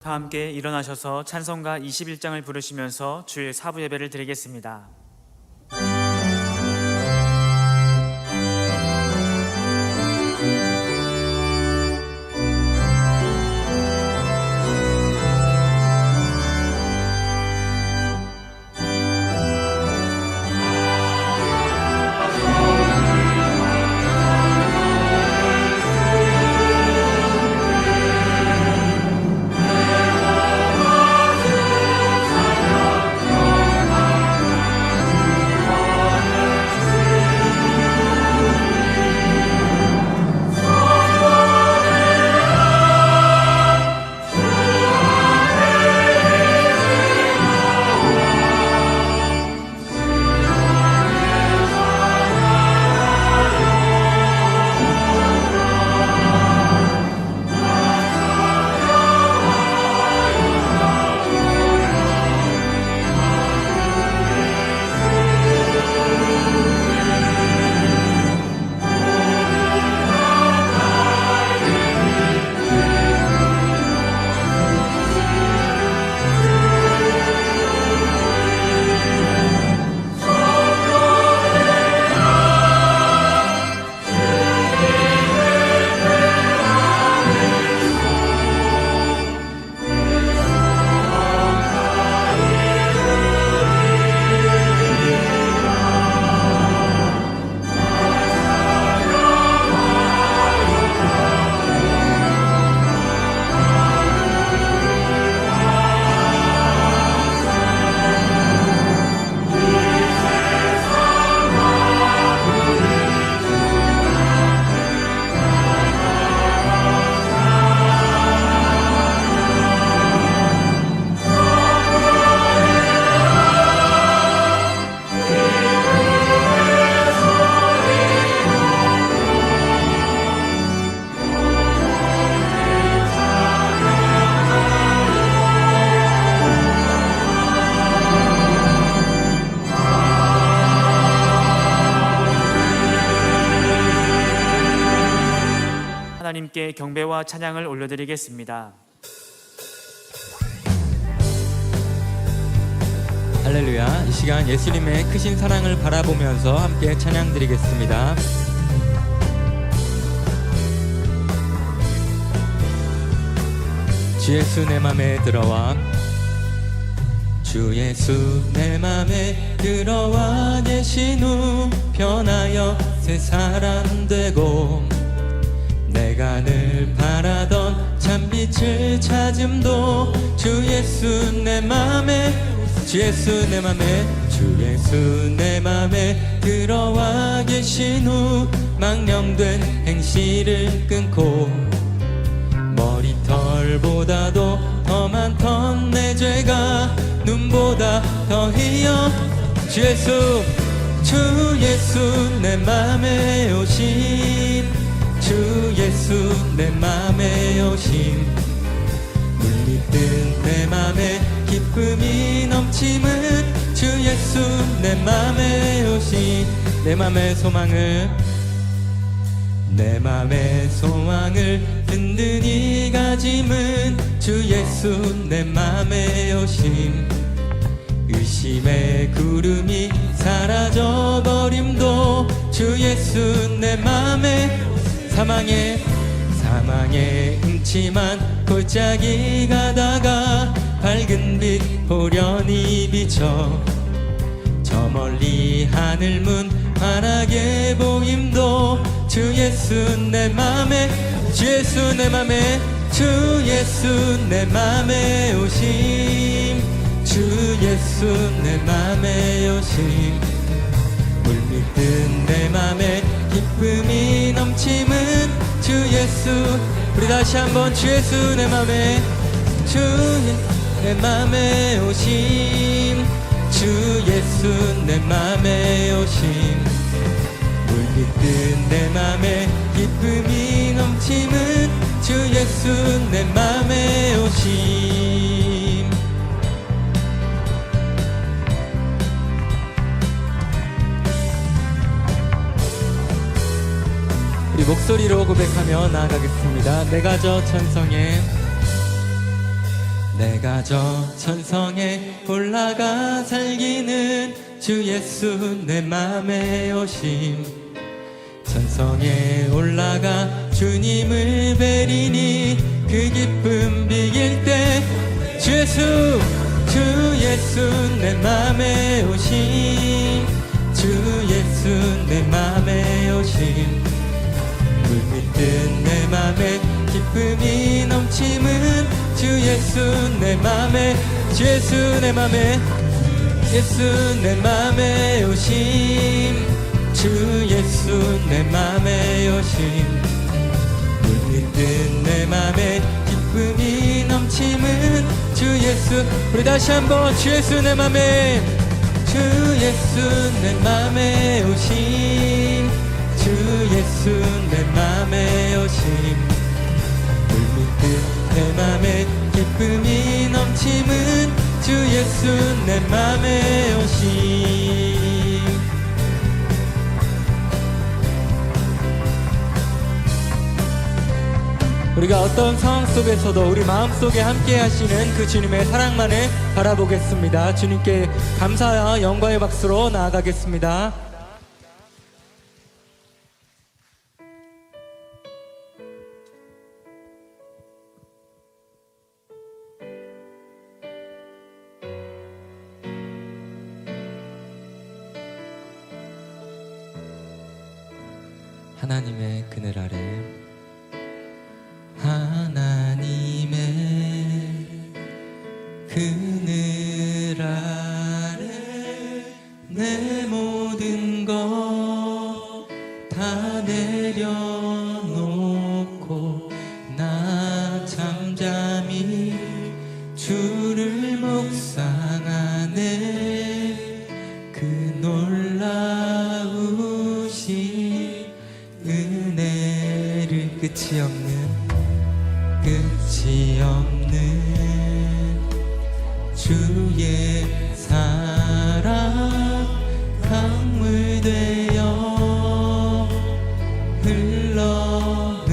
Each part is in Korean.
다 함께 일어나셔서 찬송가 21장을 부르시면서 주일 사부 예배를 드리겠습니다. 하나님께 경배와 찬양을 올려드리겠습니다. 할렐루야. 이 시간 예수님의 크신 사랑을 바라보면서 함께 찬양 드리겠습니다. 주 예수 내 맘에 들어와, 주 예수 내 맘에 들어와 계신 후 변하여 새 사람 되고, 내가 늘 바라던 참빛을 찾음도 주 예수 내 맘에, 주 예수 내 맘에, 주 예수 내 맘에 들어와 계신 후 망령된 행실을 끊고, 머리털보다도 더 많던 내 죄가 눈보다 더 희어 주 예수 내 맘에 오심, 주 예수 내 맘에 오심, 물리뜬 내 맘에 기쁨이 넘침은 주 예수 내 맘에 오심, 내 맘의 소망을, 내 맘의 소망을 든든히 가짐은 주 예수 내 맘에 오심, 의심의 구름이 사라져버림도 주 예수 내 맘에, 사망의 음침한 골짜기 가다가 밝은 빛 호련히 비쳐 저 멀리 하늘 문 환하게 보임도 주 예수 내 맘에, 주 예수 내 맘에, 주 예수 내 맘에 오심, 주 예수 내 맘에 오심, 물밀든 내 맘에 기쁨이 넘침은 주 예수, 우리 다시 한번 주 예수 내 맘에, 주 내 맘에 오심, 주 예수 내 맘에 오심, 물밀든 내 맘에 기쁨이 넘침은 주 예수 내 맘에 오심. 우리 목소리로 고백하며 나아가겠습니다. 내가 저 천성에 내가 저 천성에 올라가 살기는 주 예수 내 맘에 오심. 천성에 올라가 주님을 뵈리니 그 기쁨 비길 때 주 예수 내 맘에 오심. 주 예수 내 맘에 오심. 물밀듯 내 맘에 기쁨이 넘침은 주 예수 내 맘에 주 예수 내 맘에 예수 내 맘에 오심. 주 예수 내 맘에 오심. 물밀듯 내 맘에 기쁨이 넘침은 주 예수. 우리 다시 한번 주 예수 내 맘에 주 예수 내 맘에 오심. 주 예수 내 맘에 오심. 물밀듯 내 맘에 기쁨이 넘침은 주 예수 내 맘에 오심. 우리가 어떤 상황 속에서도 우리 마음속에 함께 하시는 그 주님의 사랑만을 바라보겠습니다. 주님께 감사와 영광의 박수로 나아가겠습니다. 하나님의 그늘 아래 하나님의 그늘 아래 내 모든 것 다 내려놓고 나 잠잠히 주를 묵상하네. 그 놀라우신 은혜를 끝이 없는 주의 사랑 강물 되어 흘러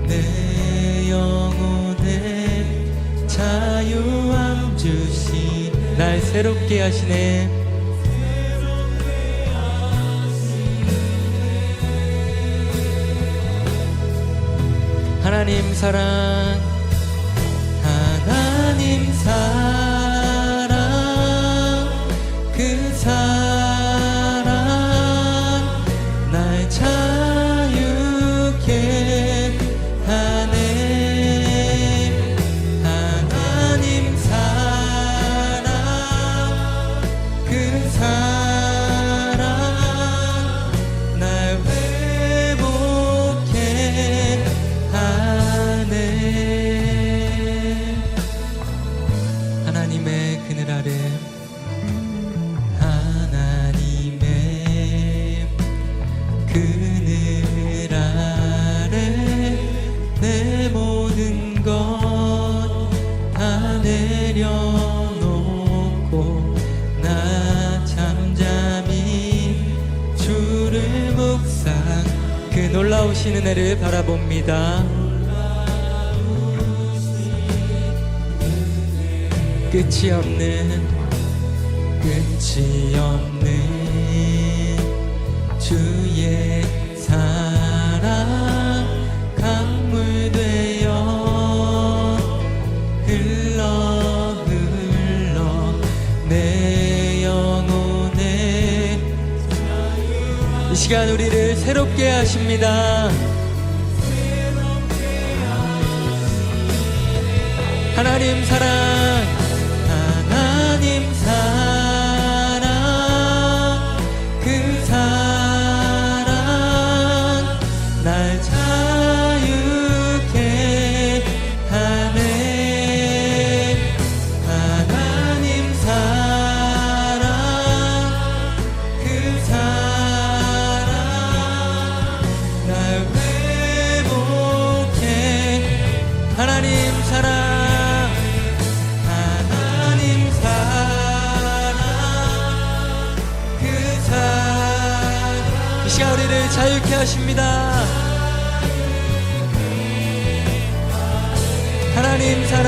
내 영혼에 자유함 주시. 날 새롭게 하시네. 하나님 사랑 그 사랑 날 자유케 하네. 하나님 사랑 그 사랑 날 회복해 하나님의 그늘 아래 하나님의 그늘 아래 내 모든 것 다 내려놓고 나 잠잠히 주를 묵상. 그 놀라우신 은혜를 바라봅니다. 끝이 없는 주의 사랑 강물 되어 흘러 내 영혼에 이 시간 우리를 새롭게 하십니다. 하나님 사랑 그 사랑 날 자유케 하네. 하나님 사랑 그 사랑 날 회복해. 하나님 사랑 이 시간 우리를 자유케 하십니다. 하나님 하나님 사랑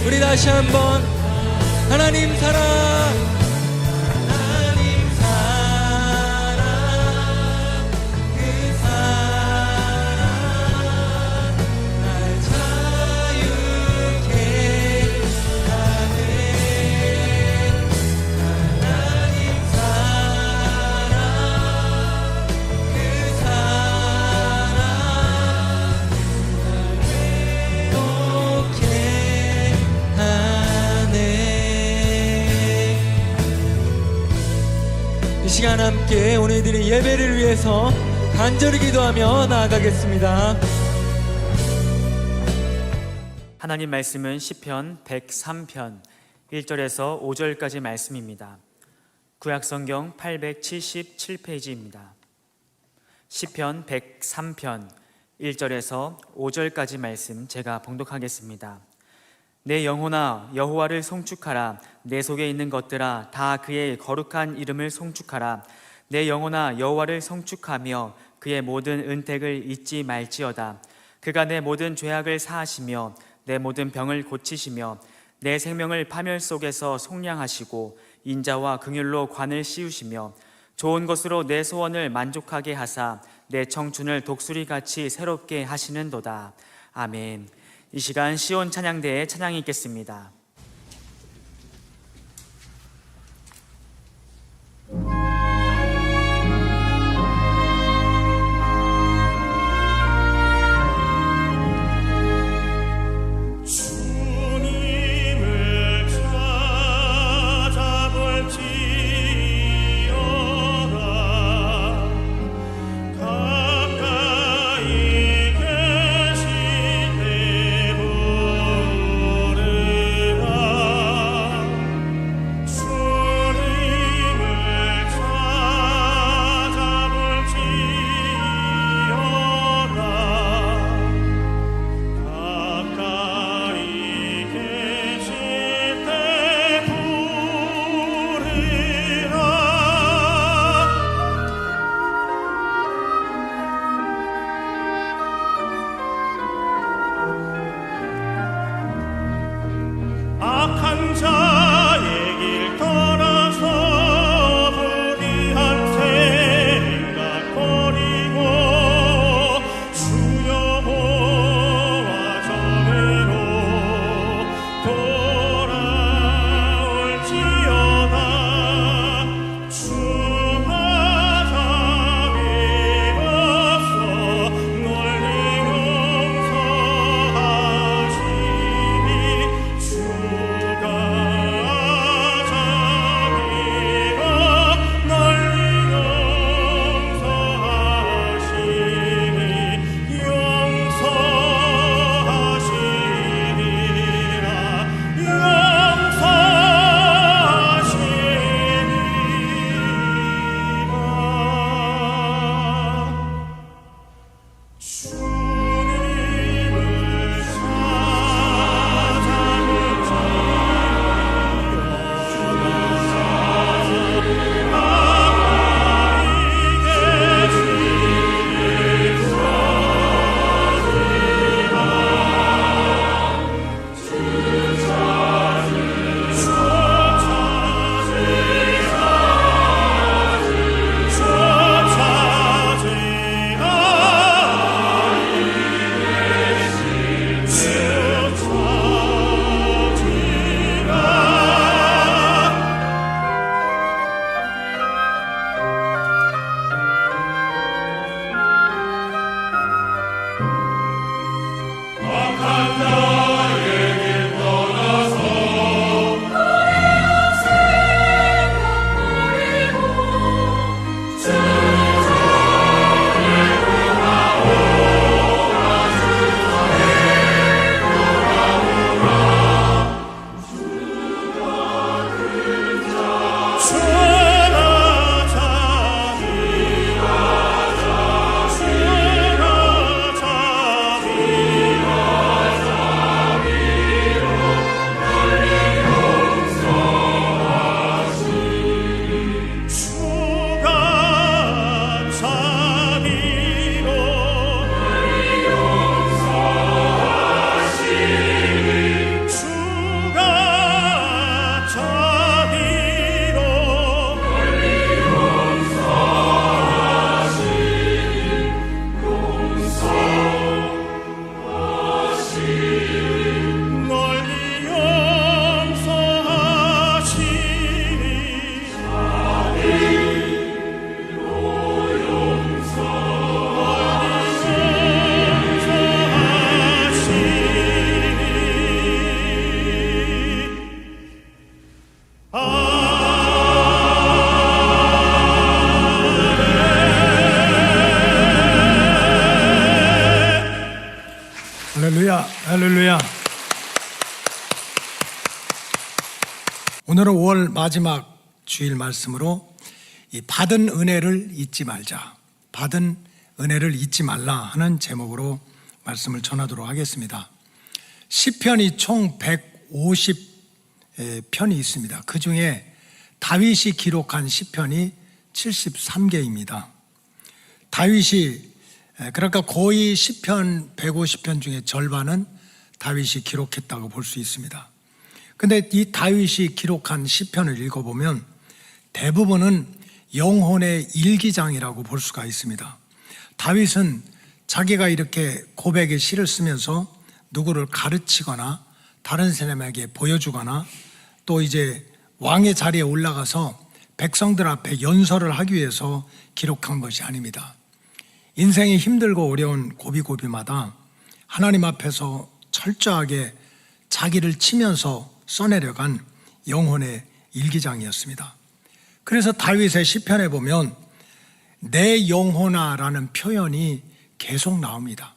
우리 다시 한번 하나님 사랑 하나님 사랑 그 사랑 날 자유케 하네 하나님 사랑 그 사랑 날 이 시간 함께 우리들의 예배를 위해서 간절히 기도하며 나아가겠습니다. 하나님 말씀은 시편 103편 1절에서 5절까지 말씀입니다. 구약성경 877페이지입니다. 시편 103편 1절에서 5절까지 말씀 제가 봉독하겠습니다. 내 영혼아 여호와를 송축하라. 내 속에 있는 것들아 다 그의 거룩한 이름을 송축하라. 내 영혼아 여호와를 송축하며 그의 모든 은택을 잊지 말지어다. 그가 내 모든 죄악을 사하시며 내 모든 병을 고치시며 내 생명을 파멸 속에서 속량하시고 인자와 긍휼로 관을 씌우시며 좋은 것으로 내 소원을 만족하게 하사 내 청춘을 독수리같이 새롭게 하시는도다. 아멘. 이 시간 시온 찬양대에 찬양이 있겠습니다. 할렐루야, 할렐루야. 오늘은 5월 마지막 주일 말씀으로 이 받은 은혜를 잊지 말자, 받은 은혜를 잊지 말라 하는 제목으로 말씀을 전하도록 하겠습니다. 시편이 총 150편이 있습니다. 그 중에 다윗이 기록한 시편이 73개입니다. 다윗이 그러니까 거의 시편 150편 중에 절반은 다윗이 기록했다고 볼 수 있습니다. 근데 이 다윗이 기록한 시편을 읽어보면 대부분은 영혼의 일기장이라고 볼 수가 있습니다. 다윗은 자기가 이렇게 고백의 시를 쓰면서 누구를 가르치거나 다른 사람에게 보여주거나 또 이제 왕의 자리에 올라가서 백성들 앞에 연설을 하기 위해서 기록한 것이 아닙니다. 인생이 힘들고 어려운 고비고비마다 하나님 앞에서 철저하게 자기를 치면서 써내려간 영혼의 일기장이었습니다. 그래서 다윗의 시편에 보면 내 영혼아라는 표현이 계속 나옵니다.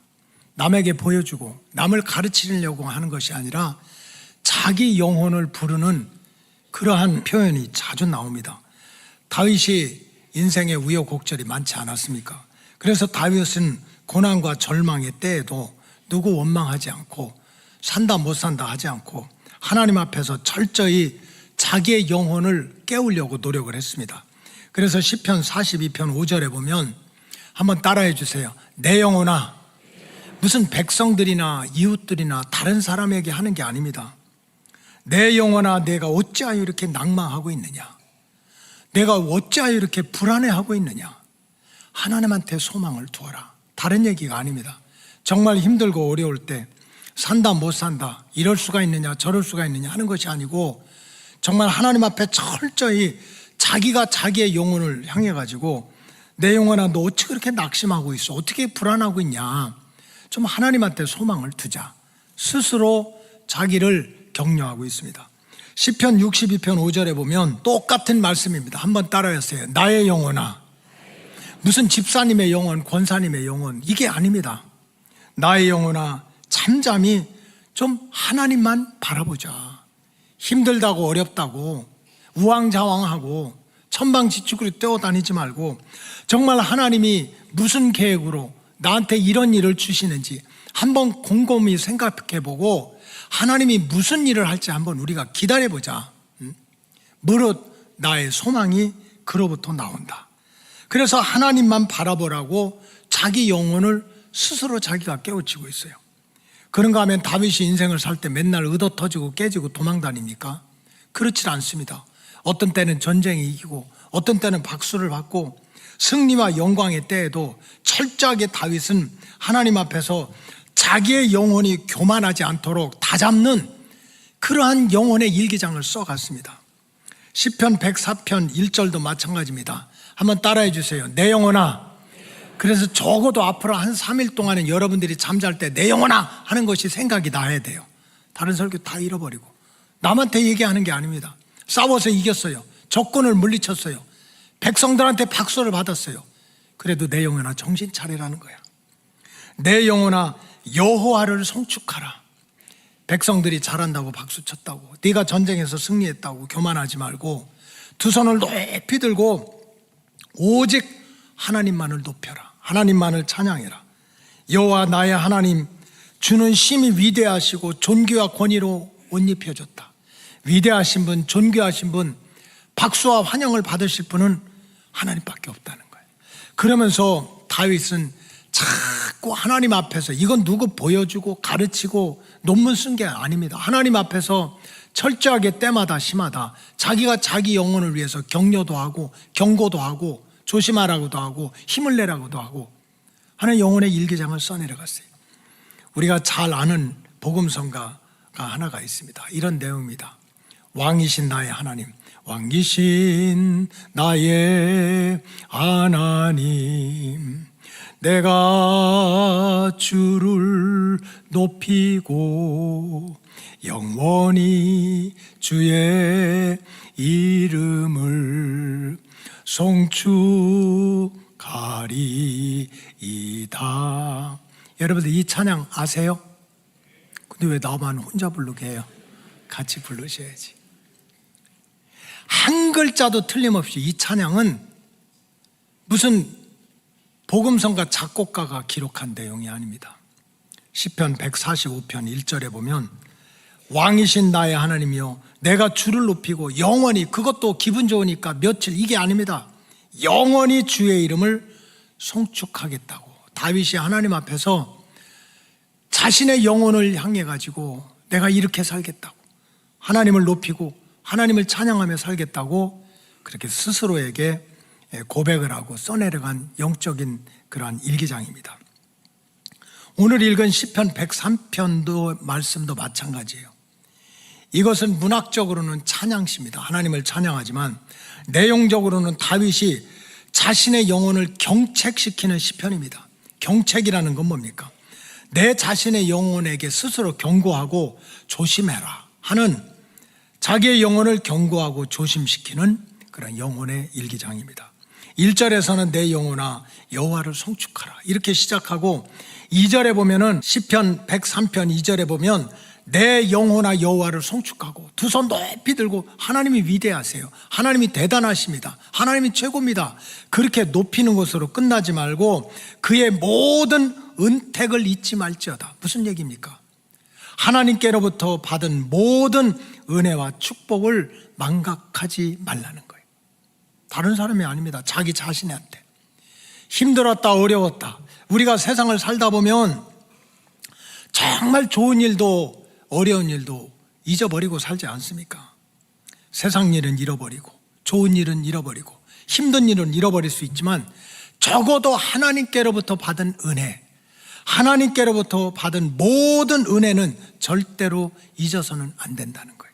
남에게 보여주고 남을 가르치려고 하는 것이 아니라 자기 영혼을 부르는 그러한 표현이 자주 나옵니다. 다윗이 인생의 우여곡절이 많지 않았습니까? 그래서 다윗은 고난과 절망의 때에도 누구 원망하지 않고 산다 못 산다 하지 않고 하나님 앞에서 철저히 자기의 영혼을 깨우려고 노력을 했습니다. 그래서 시편 42편 5절에 보면 한번 따라해 주세요. 내 영혼아, 무슨 백성들이나 이웃들이나 다른 사람에게 하는 게 아닙니다. 내 영혼아, 내가 어찌하여 이렇게 낭망하고 있느냐, 내가 어찌하여 이렇게 불안해하고 있느냐, 하나님한테 소망을 두어라. 다른 얘기가 아닙니다. 정말 힘들고 어려울 때 산다 못 산다 이럴 수가 있느냐 저럴 수가 있느냐 하는 것이 아니고 정말 하나님 앞에 철저히 자기가 자기의 영혼을 향해 가지고 내 영혼아, 너 어찌 그렇게 낙심하고 있어, 어떻게 불안하고 있냐, 좀 하나님한테 소망을 두자, 스스로 자기를 격려하고 있습니다. 시편 62편 5절에 보면 똑같은 말씀입니다. 한번 따라하세요. 나의 영혼아. 무슨 집사님의 영혼, 권사님의 영혼, 이게 아닙니다. 나의 영혼아, 잠잠히 좀 하나님만 바라보자. 힘들다고 어렵다고 우왕좌왕하고 천방지축으로 뛰어다니지 말고 정말 하나님이 무슨 계획으로 나한테 이런 일을 주시는지 한번 곰곰이 생각해보고 하나님이 무슨 일을 할지 한번 우리가 기다려보자. 무릇 나의 소망이 그로부터 나온다. 그래서 하나님만 바라보라고 자기 영혼을 스스로 자기가 깨우치고 있어요. 그런가 하면 다윗이 인생을 살 때 맨날 의도터지고 깨지고 도망다닙니까? 그렇지 않습니다. 어떤 때는 전쟁이 이기고 어떤 때는 박수를 받고 승리와 영광의 때에도 철저하게 다윗은 하나님 앞에서 자기의 영혼이 교만하지 않도록 다잡는 그러한 영혼의 일기장을 써갔습니다. 시편 104편 1절도 마찬가지입니다. 한번 따라해 주세요. 내 영혼아. 그래서 적어도 앞으로 한 3일 동안은 여러분들이 잠잘 때 내 영혼아 하는 것이 생각이 나야 돼요. 다른 설교 다 잃어버리고 남한테 얘기하는 게 아닙니다. 싸워서 이겼어요. 적군을 물리쳤어요. 백성들한테 박수를 받았어요. 그래도 내 영혼아 정신 차리라는 거야. 내 영혼아 여호와를 송축하라. 백성들이 잘한다고 박수 쳤다고, 네가 전쟁에서 승리했다고 교만하지 말고 두 손을 높이 들고 오직 하나님만을 높여라. 하나님만을 찬양해라. 여호와 나의 하나님, 주는 심히 위대하시고 존귀와 권위로 옷 입혀줬다. 위대하신 분, 존귀하신 분, 박수와 환영을 받으실 분은 하나님밖에 없다는 거예요. 그러면서 다윗은 자꾸 하나님 앞에서, 이건 누구 보여주고 가르치고 논문 쓴 게 아닙니다. 하나님 앞에서 철저하게 때마다 시마다 자기가 자기 영혼을 위해서 격려도 하고 경고도 하고 조심하라고도 하고 힘을 내라고도 하고 하는 영혼의 일기장을 써내려갔어요. 우리가 잘 아는 복음성가가 하나가 있습니다. 이런 내용입니다. 왕이신 나의 하나님, 왕이신 나의 하나님, 내가 주를 높이고 영원히 주의 이름을 송축하리이다. 여러분들 이 찬양 아세요? 근데 왜 나만 혼자 부르게 해요? 같이 부르셔야지. 한 글자도 틀림없이 이 찬양은 무슨 복음성가 작곡가가 기록한 내용이 아닙니다. 시편 145편 1절에 보면 왕이신 나의 하나님이여 내가 주를 높이고 영원히, 그것도 기분 좋으니까 며칠, 이게 아닙니다. 영원히 주의 이름을 송축하겠다고 다윗이 하나님 앞에서 자신의 영혼을 향해 가지고 내가 이렇게 살겠다고, 하나님을 높이고 하나님을 찬양하며 살겠다고 그렇게 스스로에게 고백을 하고 써내려간 영적인 그러한 일기장입니다. 오늘 읽은 시편 103편도 말씀도 마찬가지예요. 이것은 문학적으로는 찬양시입니다. 하나님을 찬양하지만 내용적으로는 다윗이 자신의 영혼을 경책시키는 시편입니다. 경책이라는 건 뭡니까? 내 자신의 영혼에게 스스로 경고하고 조심해라 하는, 자기의 영혼을 경고하고 조심시키는 그런 영혼의 일기장입니다. 1절에서는 내 영혼아 여호와를 송축하라 이렇게 시작하고, 2절에 보면은 시편 103편 2절에 보면 내 영혼아 여호와를 송축하고 두 손 높이 들고 하나님이 위대하세요, 하나님이 대단하십니다, 하나님이 최고입니다, 그렇게 높이는 것으로 끝나지 말고 그의 모든 은택을 잊지 말지어다. 무슨 얘기입니까? 하나님께로부터 받은 모든 은혜와 축복을 망각하지 말라는 거예요. 다른 사람이 아닙니다. 자기 자신한테. 힘들었다 어려웠다, 우리가 세상을 살다 보면 정말 좋은 일도 어려운 일도 잊어버리고 살지 않습니까? 세상 일은 잃어버리고 좋은 일은 잃어버리고 힘든 일은 잃어버릴 수 있지만 적어도 하나님께로부터 받은 은혜, 하나님께로부터 받은 모든 은혜는 절대로 잊어서는 안 된다는 거예요.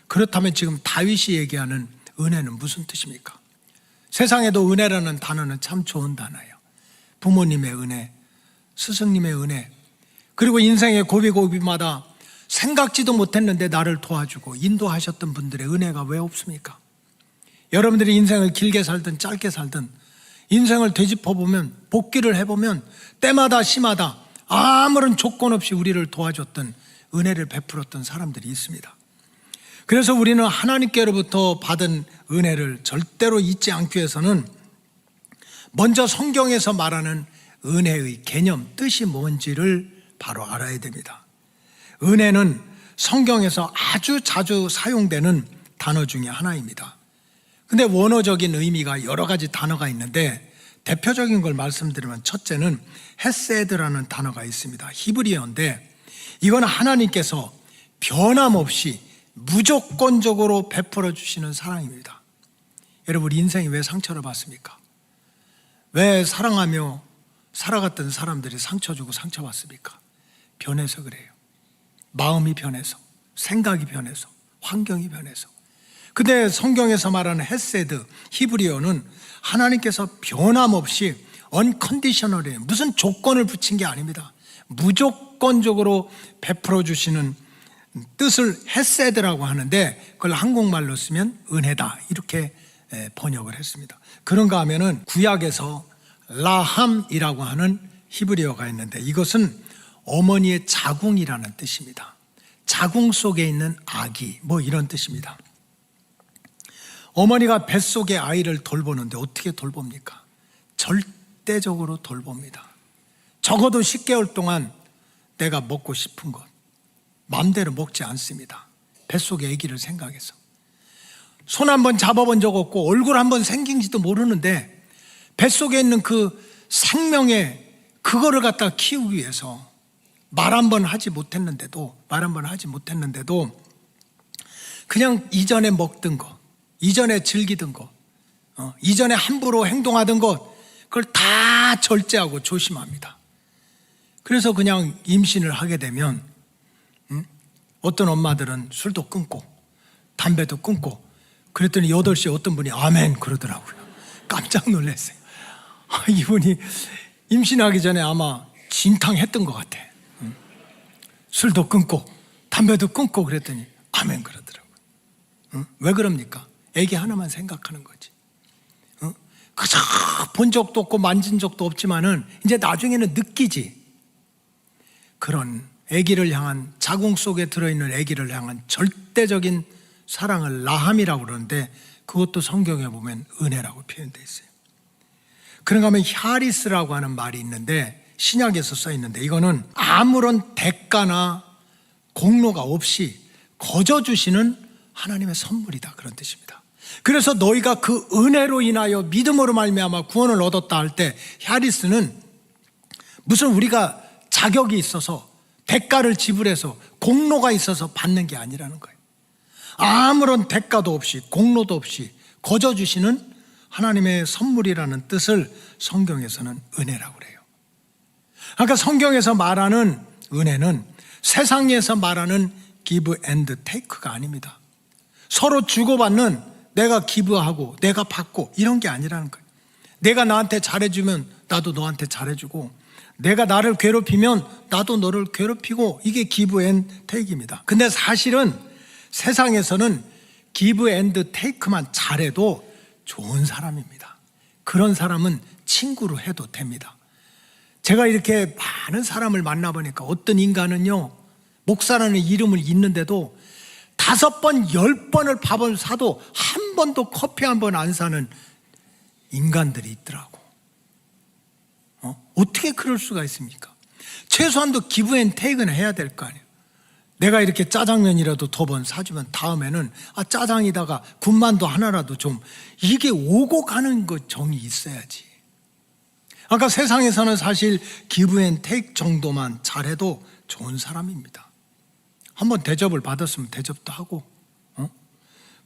그렇다면 지금 다윗이 얘기하는 은혜는 무슨 뜻입니까? 세상에도 은혜라는 단어는 참 좋은 단어예요. 부모님의 은혜, 스승님의 은혜, 그리고 인생의 고비고비마다 생각지도 못했는데 나를 도와주고 인도하셨던 분들의 은혜가 왜 없습니까? 여러분들이 인생을 길게 살든 짧게 살든 인생을 되짚어보면, 복기를 해보면 때마다 시마다 아무런 조건 없이 우리를 도와줬던, 은혜를 베풀었던 사람들이 있습니다. 그래서 우리는 하나님께로부터 받은 은혜를 절대로 잊지 않기 위해서는 먼저 성경에서 말하는 은혜의 개념, 뜻이 뭔지를 바로 알아야 됩니다. 은혜는 성경에서 아주 자주 사용되는 단어 중에 하나입니다. 근데 원어적인 의미가 여러 가지 단어가 있는데 대표적인 걸 말씀드리면, 첫째는 헤세드라는 단어가 있습니다. 히브리어인데 이건 하나님께서 변함없이 무조건적으로 베풀어 주시는 사랑입니다. 여러분, 인생이 왜 상처를 받습니까? 왜 사랑하며 살아갔던 사람들이 상처 주고 상처받습니까? 변해서 그래요. 마음이 변해서, 생각이 변해서, 환경이 변해서. 근데 성경에서 말하는 헤세드, 히브리어는 하나님께서 변함없이 unconditionally, 무슨 조건을 붙인 게 아닙니다. 무조건적으로 베풀어 주시는 뜻을 헤세드라고 하는데 그걸 한국말로 쓰면 은혜다 이렇게 번역을 했습니다. 그런가 하면은 구약에서 라함이라고 하는 히브리어가 있는데 이것은 어머니의 자궁이라는 뜻입니다. 자궁 속에 있는 아기, 뭐 이런 뜻입니다. 어머니가 뱃속에 아이를 돌보는데 어떻게 돌봅니까? 절대적으로 돌봅니다. 적어도 10개월 동안 내가 먹고 싶은 것 마음대로 먹지 않습니다. 뱃속의 아기를 생각해서. 손 한번 잡아본 적 없고 얼굴 한번 생긴지도 모르는데 뱃속에 있는 그 생명의 그거를 갖다 키우기 위해서 말 한 번 하지 못했는데도 그냥 이전에 먹던 거, 이전에 즐기던 것, 이전에 함부로 행동하던 것, 그걸 다 절제하고 조심합니다. 그래서 그냥 임신을 하게 되면 어떤 엄마들은 술도 끊고 담배도 끊고, 그랬더니 8시에 어떤 분이 아멘 그러더라고요. 깜짝 놀랐어요. 이분이 임신하기 전에 아마 진탕했던 것 같아. 술도 끊고 담배도 끊고 그랬더니 아멘 그러더라고요. 왜 그럽니까? 애기 하나만 생각하는 거지. 그저 본 적도 없고 만진 적도 없지만은 이제 나중에는 느끼지. 그런 아기를 향한, 자궁 속에 들어있는 아기를 향한 절대적인 사랑을 라함이라고 그러는데, 그것도 성경에 보면 은혜라고 표현되어 있어요. 그런가 하면 히아리스라고 하는 말이 있는데, 신약에서 써 있는데, 이거는 아무런 대가나 공로가 없이 거저 주시는 하나님의 선물이다, 그런 뜻입니다. 그래서 너희가 그 은혜로 인하여 믿음으로 말미암아 구원을 얻었다 할 때, 히아리스는 무슨 우리가 자격이 있어서 대가를 지불해서 공로가 있어서 받는 게 아니라는 거예요. 아무런 대가도 없이 공로도 없이 거저 주시는 하나님의 선물이라는 뜻을 성경에서는 은혜라고 그래요. 그러니까 성경에서 말하는 은혜는 세상에서 말하는 give and take가 아닙니다. 서로 주고받는, 내가 기부하고 내가 받고 이런 게 아니라는 거예요. 내가 나한테 잘해주면 나도 너한테 잘해주고, 내가 나를 괴롭히면 나도 너를 괴롭히고, 이게 give and take입니다. 근데 사실은 세상에서는 give and take만 잘해도 좋은 사람입니다. 그런 사람은 친구로 해도 됩니다. 제가 이렇게 많은 사람을 만나보니까 어떤 인간은요, 목사라는 이름을 잊는데도 5번, 10번을 밥을 사도 한 번도 커피 한 번 안 사는 인간들이 있더라고. 어떻게 그럴 수가 있습니까? 최소한도 기브 앤 테이크는 해야 될 거 아니에요. 내가 이렇게 짜장면이라도 더 번 사주면 다음에는 짜장이다가 군만두 하나라도 좀, 이게 오고 가는 거 정이 있어야지. 아까 세상에서는 사실 기브 앤 테이크 정도만 잘해도 좋은 사람입니다. 한번 대접을 받았으면 대접도 하고,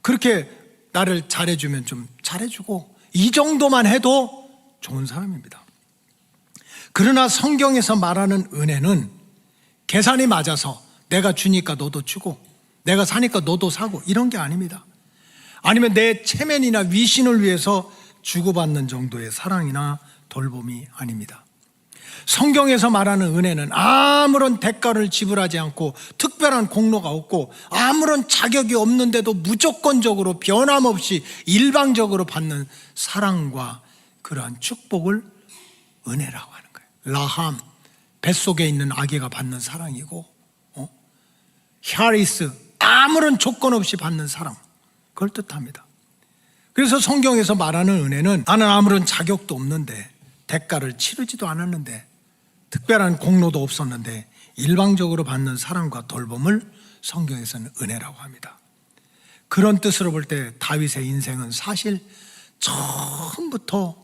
그렇게 나를 잘해주면 좀 잘해주고, 이 정도만 해도 좋은 사람입니다. 그러나 성경에서 말하는 은혜는 계산이 맞아서 내가 주니까 너도 주고, 내가 사니까 너도 사고, 이런 게 아닙니다. 아니면 내 체면이나 위신을 위해서 주고받는 정도의 사랑이나 돌봄이 아닙니다. 성경에서 말하는 은혜는 아무런 대가를 지불하지 않고, 특별한 공로가 없고, 아무런 자격이 없는데도 무조건적으로 변함없이 일방적으로 받는 사랑과 그러한 축복을 은혜라고 하는 거예요. 라함, 뱃속에 있는 아기가 받는 사랑이고, 히아리스, 아무런 조건 없이 받는 사랑, 그걸 뜻합니다. 그래서 성경에서 말하는 은혜는 나는 아무런 자격도 없는데, 대가를 치르지도 않았는데, 특별한 공로도 없었는데 일방적으로 받는 사랑과 돌봄을 성경에서는 은혜라고 합니다. 그런 뜻으로 볼 때 다윗의 인생은 사실 처음부터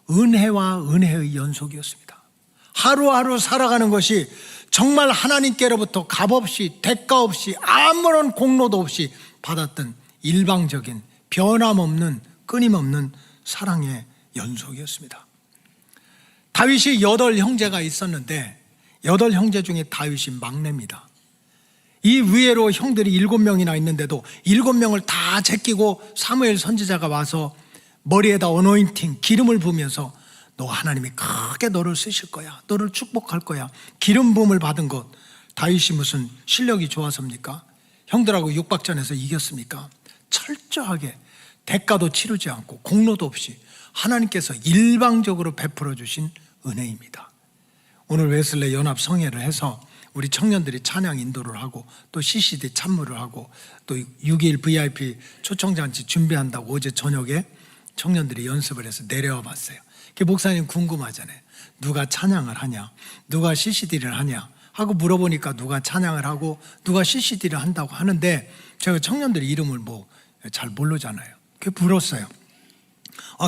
은혜와 은혜의 연속이었습니다. 하루하루 살아가는 것이 정말 하나님께로부터 값없이 대가 없이 아무런 공로도 없이 받았던 일방적인 변함없는 끊임없는 사랑의 연속이었습니다. 다윗이 8형제가 있었는데 8형제 중에 다윗이 막내입니다. 이 위에로 형들이 7명이나 있는데도 7명을 다 제끼고 사무엘 선지자가 와서 머리에다 어노인팅, 기름을 부으면서 너 하나님이 크게 너를 쓰실 거야, 너를 축복할 거야, 기름 부음을 받은 것, 다윗이 무슨 실력이 좋아서입니까? 형들하고 육박전에서 이겼습니까? 철저하게 대가도 치르지 않고 공로도 없이 하나님께서 일방적으로 베풀어 주신 은혜입니다. 오늘 웨슬레 연합 성회를 해서 우리 청년들이 찬양 인도를 하고 또 CCD 찬무를 하고 또 6.21 VIP 초청잔치 준비한다고 어제 저녁에 청년들이 연습을 해서 내려와 봤어요. 목사님 궁금하잖아요. 누가 찬양을 하냐, 누가 CCD를 하냐 하고 물어보니까 누가 찬양을 하고 누가 CCD를 한다고 하는데, 제가 청년들이 이름을 잘 모르잖아요. 그게 물었어요.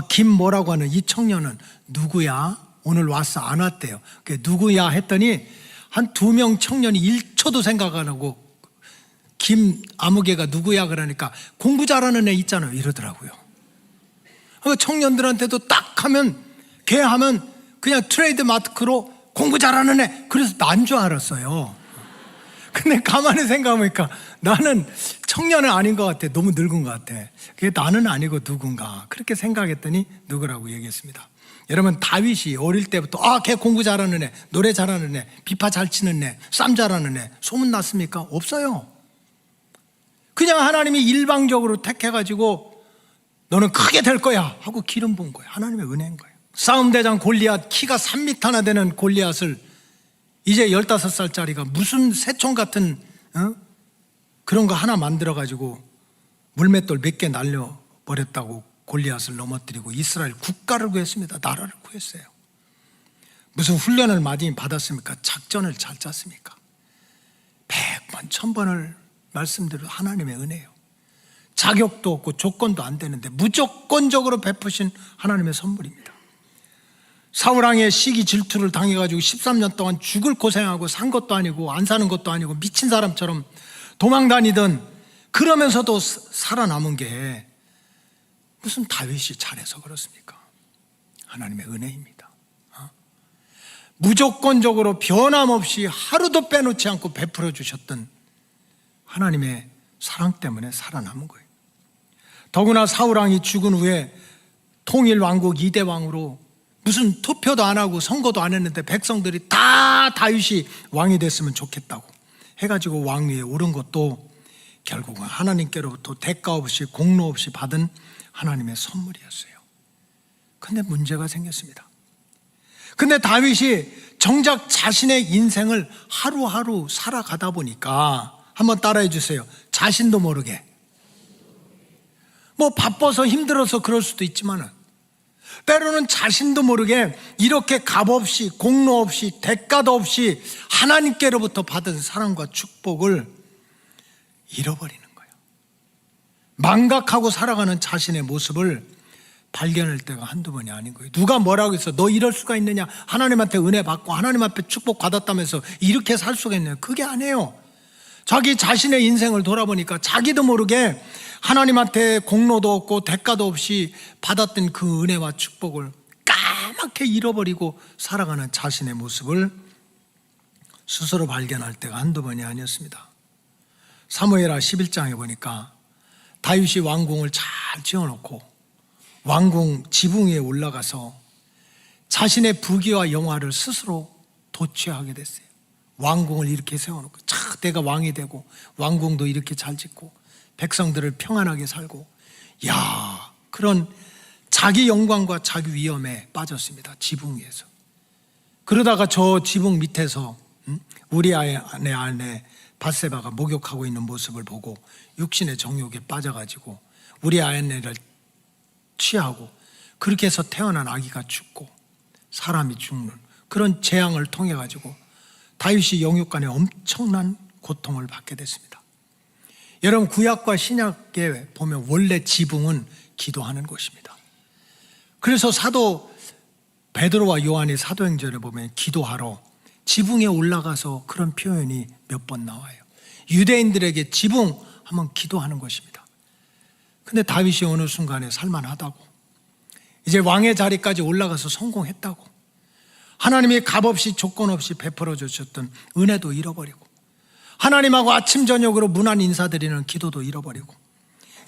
김 뭐라고 하는 이 청년은 누구야? 오늘 왔어? 안 왔대요. 그게 누구야? 했더니 한 2명 청년이 1초도 생각 안 하고 김 아무개가 누구야? 그러니까 공부 잘하는 애 있잖아요, 이러더라고요. 청년들한테도 딱 하면, 걔 하면 그냥 트레이드 마크로 공부 잘하는 애, 그래서 난 줄 알았어요. 근데 가만히 생각해보니까 나는 청년은 아닌 것 같아. 너무 늙은 것 같아. 그게 나는 아니고 누군가, 그렇게 생각했더니 누구라고 얘기했습니다. 여러분, 다윗이 어릴 때부터 걔 공부 잘하는 애, 노래 잘하는 애, 비파 잘 치는 애, 쌈 잘하는 애 소문났습니까? 없어요. 그냥 하나님이 일방적으로 택해가지고 너는 크게 될 거야 하고 기름 부은 거예요. 하나님의 은혜인 거예요. 싸움대장 골리앗, 키가 3m나 되는 골리앗을 이제 15살짜리가 무슨 새총 같은 그런 거 하나 만들어가지고 물맷돌 몇 개 날려버렸다고 골리앗을 넘어뜨리고 이스라엘 국가를 구했습니다. 나라를 구했어요. 무슨 훈련을 많이 받았습니까? 작전을 잘 짰습니까? 100번, 1000번을 말씀드려도 하나님의 은혜예요. 자격도 없고 조건도 안 되는데 무조건적으로 베푸신 하나님의 선물입니다. 사울왕의 시기 질투를 당해가지고 13년 동안 죽을 고생하고 산 것도 아니고 안 사는 것도 아니고 미친 사람처럼 도망 다니던, 그러면서도 살아남은 게 무슨 다윗이 잘해서 그렇습니까? 하나님의 은혜입니다. 무조건적으로 변함없이 하루도 빼놓지 않고 베풀어 주셨던 하나님의 사랑 때문에 살아남은 거예요. 더구나 사울왕이 죽은 후에 통일왕국 2대 왕으로 무슨 투표도 안 하고 선거도 안 했는데 백성들이 다 다윗이 왕이 됐으면 좋겠다고 해가지고 왕위에 오른 것도 결국은 하나님께로부터 대가 없이 공로 없이 받은 하나님의 선물이었어요. 근데 문제가 생겼습니다. 근데 다윗이 정작 자신의 인생을 하루하루 살아가다 보니까, 한번 따라해 주세요. 자신도 모르게, 뭐 바빠서 힘들어서 그럴 수도 있지만은 때로는 자신도 모르게 이렇게 값 없이 공로 없이 대가도 없이 하나님께로부터 받은 사랑과 축복을 잃어버리는 거예요. 망각하고 살아가는 자신의 모습을 발견할 때가 한두 번이 아닌 거예요. 누가 뭐라고 해서 너 이럴 수가 있느냐, 하나님한테 은혜 받고 하나님 앞에 축복 받았다면서 이렇게 살 수가 있느냐, 그게 아니에요. 자기 자신의 인생을 돌아보니까 자기도 모르게 하나님한테 공로도 없고 대가도 없이 받았던 그 은혜와 축복을 까맣게 잃어버리고 살아가는 자신의 모습을 스스로 발견할 때가 한두 번이 아니었습니다. 사무엘하 11장에 보니까 다윗이 왕궁을 잘 지어놓고 왕궁 지붕 위에 올라가서 자신의 부귀와 영화를 스스로 도취하게 됐어요. 왕궁을 이렇게 세워놓고 내가 왕이 되고 왕궁도 이렇게 잘 짓고 백성들을 평안하게 살고, 그런 자기 영광과 자기 위엄에 빠졌습니다. 지붕 위에서. 그러다가 저 지붕 밑에서 우리 아내 밧세바가 목욕하고 있는 모습을 보고 육신의 정욕에 빠져가지고 우리 아내를 취하고, 그렇게 해서 태어난 아기가 죽고 사람이 죽는 그런 재앙을 통해 가지고 다윗이 영육간에 엄청난 고통을 받게 됐습니다. 여러분, 구약과 신약에 보면 원래 지붕은 기도하는 곳입니다. 그래서 사도 베드로와 요한이 사도행전에 보면 기도하러 지붕에 올라가서 그런 표현이 몇 번 나와요. 유대인들에게 지붕 하면 기도하는 것입니다. 근데 다윗이 어느 순간에 살만하다고, 이제 왕의 자리까지 올라가서 성공했다고, 하나님이 값없이 조건 없이 베풀어 주셨던 은혜도 잃어버리고, 하나님하고 아침 저녁으로 문안 인사드리는 기도도 잃어버리고,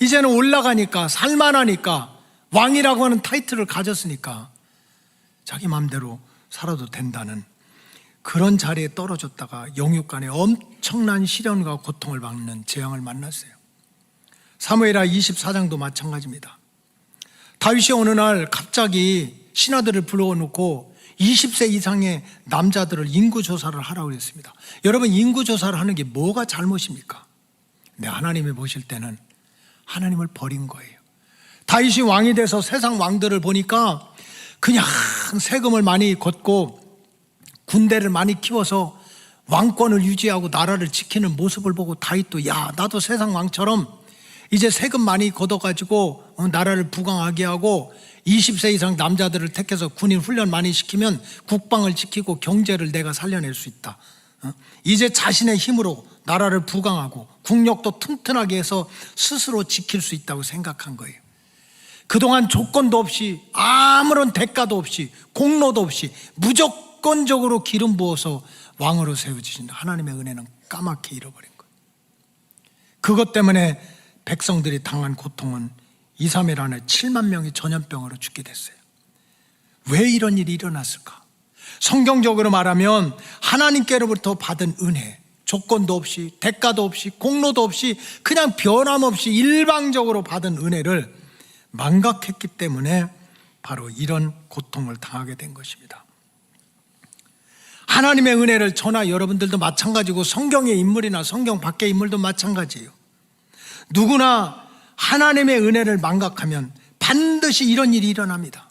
이제는 올라가니까 살만하니까 왕이라고 하는 타이틀을 가졌으니까 자기 마음대로 살아도 된다는 그런 자리에 떨어졌다가 영육간에 엄청난 시련과 고통을 받는 재앙을 만났어요. 사무엘하 24장도 마찬가지입니다. 다윗이 어느 날 갑자기 신하들을 불러놓고 20세 이상의 남자들을 인구조사를 하라고 했습니다. 여러분, 인구조사를 하는 게 뭐가 잘못입니까? 네, 하나님이 보실 때는 하나님을 버린 거예요. 다윗이 왕이 돼서 세상 왕들을 보니까 그냥 세금을 많이 걷고 군대를 많이 키워서 왕권을 유지하고 나라를 지키는 모습을 보고 다윗도 나도 세상 왕처럼 이제 세금 많이 걷어가지고 나라를 부강하게 하고 20세 이상 남자들을 택해서 군인 훈련 많이 시키면 국방을 지키고 경제를 내가 살려낼 수 있다. 이제 자신의 힘으로 나라를 부강하고 국력도 튼튼하게 해서 스스로 지킬 수 있다고 생각한 거예요. 그동안 조건도 없이 아무런 대가도 없이 공로도 없이 무조건적으로 기름 부어서 왕으로 세워주신 하나님의 은혜는 까맣게 잃어버린 거예요. 그것 때문에 백성들이 당한 고통은 2, 3일 안에 7만 명이 전염병으로 죽게 됐어요. 왜 이런 일이 일어났을까? 성경적으로 말하면 하나님께로부터 받은 은혜, 조건도 없이 대가도 없이 공로도 없이 그냥 변함없이 일방적으로 받은 은혜를 망각했기 때문에 바로 이런 고통을 당하게 된 것입니다. 하나님의 은혜를 저나 여러분들도 마찬가지고 성경의 인물이나 성경 밖의 인물도 마찬가지예요. 누구나 하나님의 은혜를 망각하면 반드시 이런 일이 일어납니다.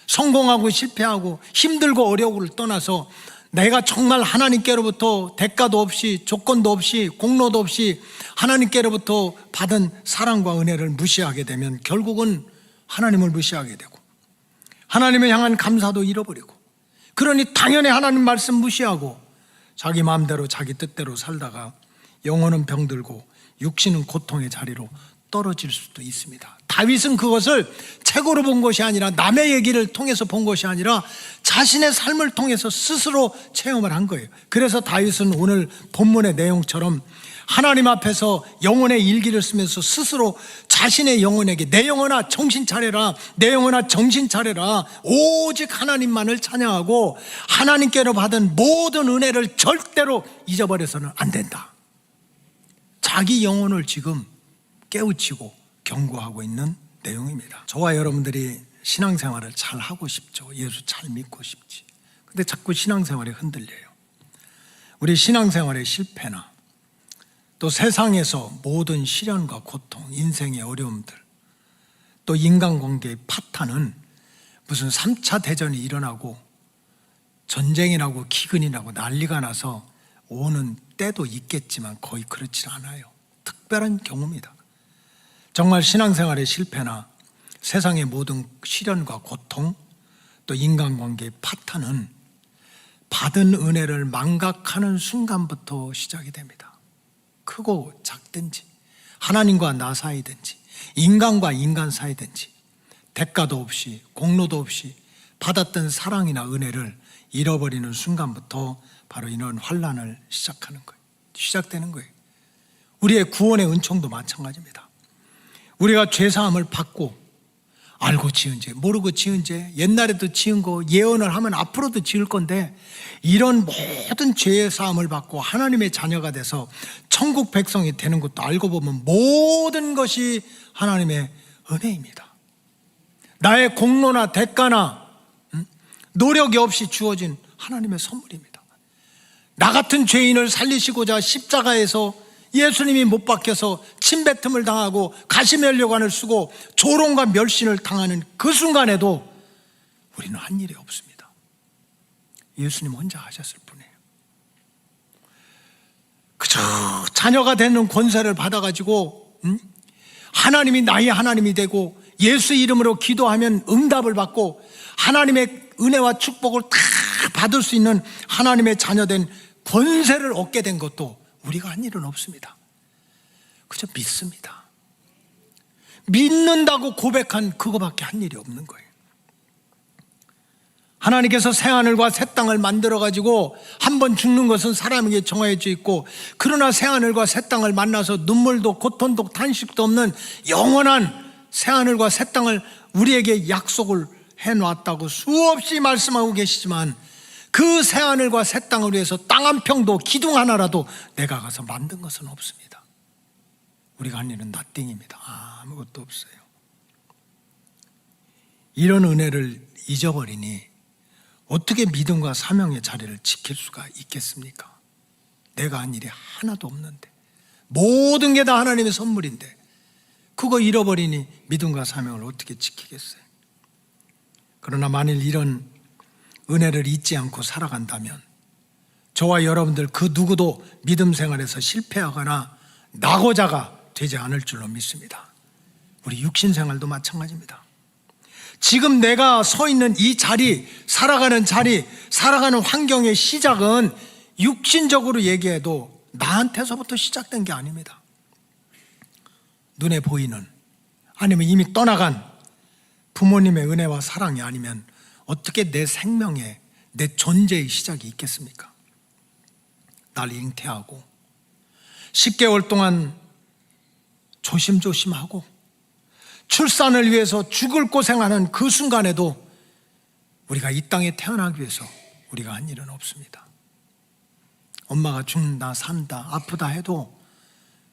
성공하고 실패하고 힘들고 어려움을 떠나서 내가 정말 하나님께로부터 대가도 없이 조건도 없이 공로도 없이 하나님께로부터 받은 사랑과 은혜를 무시하게 되면 결국은 하나님을 무시하게 되고 하나님을 향한 감사도 잃어버리고, 그러니 당연히 하나님 말씀 무시하고 자기 마음대로 자기 뜻대로 살다가 영혼은 병들고 육신은 고통의 자리로 떨어질 수도 있습니다. 다윗은 그것을 책으로 본 것이 아니라 남의 얘기를 통해서 본 것이 아니라 자신의 삶을 통해서 스스로 체험을 한 거예요. 그래서 다윗은 오늘 본문의 내용처럼 하나님 앞에서 영혼의 일기를 쓰면서 스스로 자신의 영혼에게 내 영혼아 정신 차려라, 내 영혼아 정신 차려라, 오직 하나님만을 찬양하고 하나님께로 받은 모든 은혜를 절대로 잊어버려서는 안 된다. 자기 영혼을 지금 깨우치고 경고하고 있는 내용입니다. 저와 여러분들이 신앙생활을 잘 하고 싶죠. 예수 잘 믿고 싶지. 근데 자꾸 신앙생활이 흔들려요. 우리 신앙생활의 실패나 또 세상에서 모든 시련과 고통, 인생의 어려움들, 또 인간관계의 파탄은 무슨 3차 대전이 일어나고 전쟁이 나고 기근이 나고 난리가 나서 오는 때도 있겠지만 거의 그렇지 않아요. 특별한 경우입니다. 정말 신앙생활의 실패나 세상의 모든 시련과 고통, 또 인간관계의 파탄은 받은 은혜를 망각하는 순간부터 시작이 됩니다. 크고 작든지 하나님과 나 사이든지 인간과 인간 사이든지 대가도 없이 공로도 없이 받았던 사랑이나 은혜를 잃어버리는 순간부터 바로 이런 환난을 시작되는 거예요. 우리의 구원의 은총도 마찬가지입니다. 우리가 죄사함을 받고 알고 지은 죄, 모르고 지은 죄, 옛날에도 지은 거 예언을 하면 앞으로도 지을 건데 이런 모든 죄의 사함을 받고 하나님의 자녀가 돼서 천국 백성이 되는 것도 알고 보면 모든 것이 하나님의 은혜입니다. 나의 공로나 대가나 노력이 없이 주어진 하나님의 선물입니다. 나 같은 죄인을 살리시고자 십자가에서 예수님이 못 박혀서 침뱉음을 당하고 가시면류관을 쓰고 조롱과 멸신을 당하는 그 순간에도 우리는 한 일이 없습니다. 예수님 혼자 하셨을 뿐이에요. 그저 자녀가 되는 권세를 받아가지고 하나님이 나의 하나님이 되고 예수 이름으로 기도하면 응답을 받고 하나님의 은혜와 축복을 다 받을 수 있는 하나님의 자녀된 권세를 얻게 된 것도 우리가 한 일은 없습니다. 그저 믿습니다. 믿는다고 고백한 그거밖에 한 일이 없는 거예요. 하나님께서 새하늘과 새 땅을 만들어가지고 한 번 죽는 것은 사람에게 정해져 있고, 그러나 새하늘과 새 땅을 만나서 눈물도 고통도 탄식도 없는 영원한 새하늘과 새 땅을 우리에게 약속을 해놨다고 수없이 말씀하고 계시지만 그 새하늘과 새 땅을 위해서 땅 한 평도 기둥 하나라도 내가 가서 만든 것은 없습니다. 우리가 한 일은 nothing입니다. 아무것도 없어요. 이런 은혜를 잊어버리니 어떻게 믿음과 사명의 자리를 지킬 수가 있겠습니까? 내가 한 일이 하나도 없는데, 모든 게 다 하나님의 선물인데 그거 잃어버리니 믿음과 사명을 어떻게 지키겠어요? 그러나 만일 이런 은혜를 잊지 않고 살아간다면 저와 여러분들 그 누구도 믿음 생활에서 실패하거나 낙오자가 되지 않을 줄로 믿습니다. 우리 육신 생활도 마찬가지입니다. 지금 내가 서 있는 이 자리, 살아가는 자리, 살아가는 환경의 시작은 육신적으로 얘기해도 나한테서부터 시작된 게 아닙니다. 눈에 보이는, 아니면 이미 떠나간 부모님의 은혜와 사랑이 아니면 어떻게 내 생명에, 내 존재의 시작이 있겠습니까? 날 잉태하고 10개월 동안 조심조심하고 출산을 위해서 죽을 고생하는 그 순간에도 우리가 이 땅에 태어나기 위해서 우리가 한 일은 없습니다. 엄마가 죽는다, 산다, 아프다 해도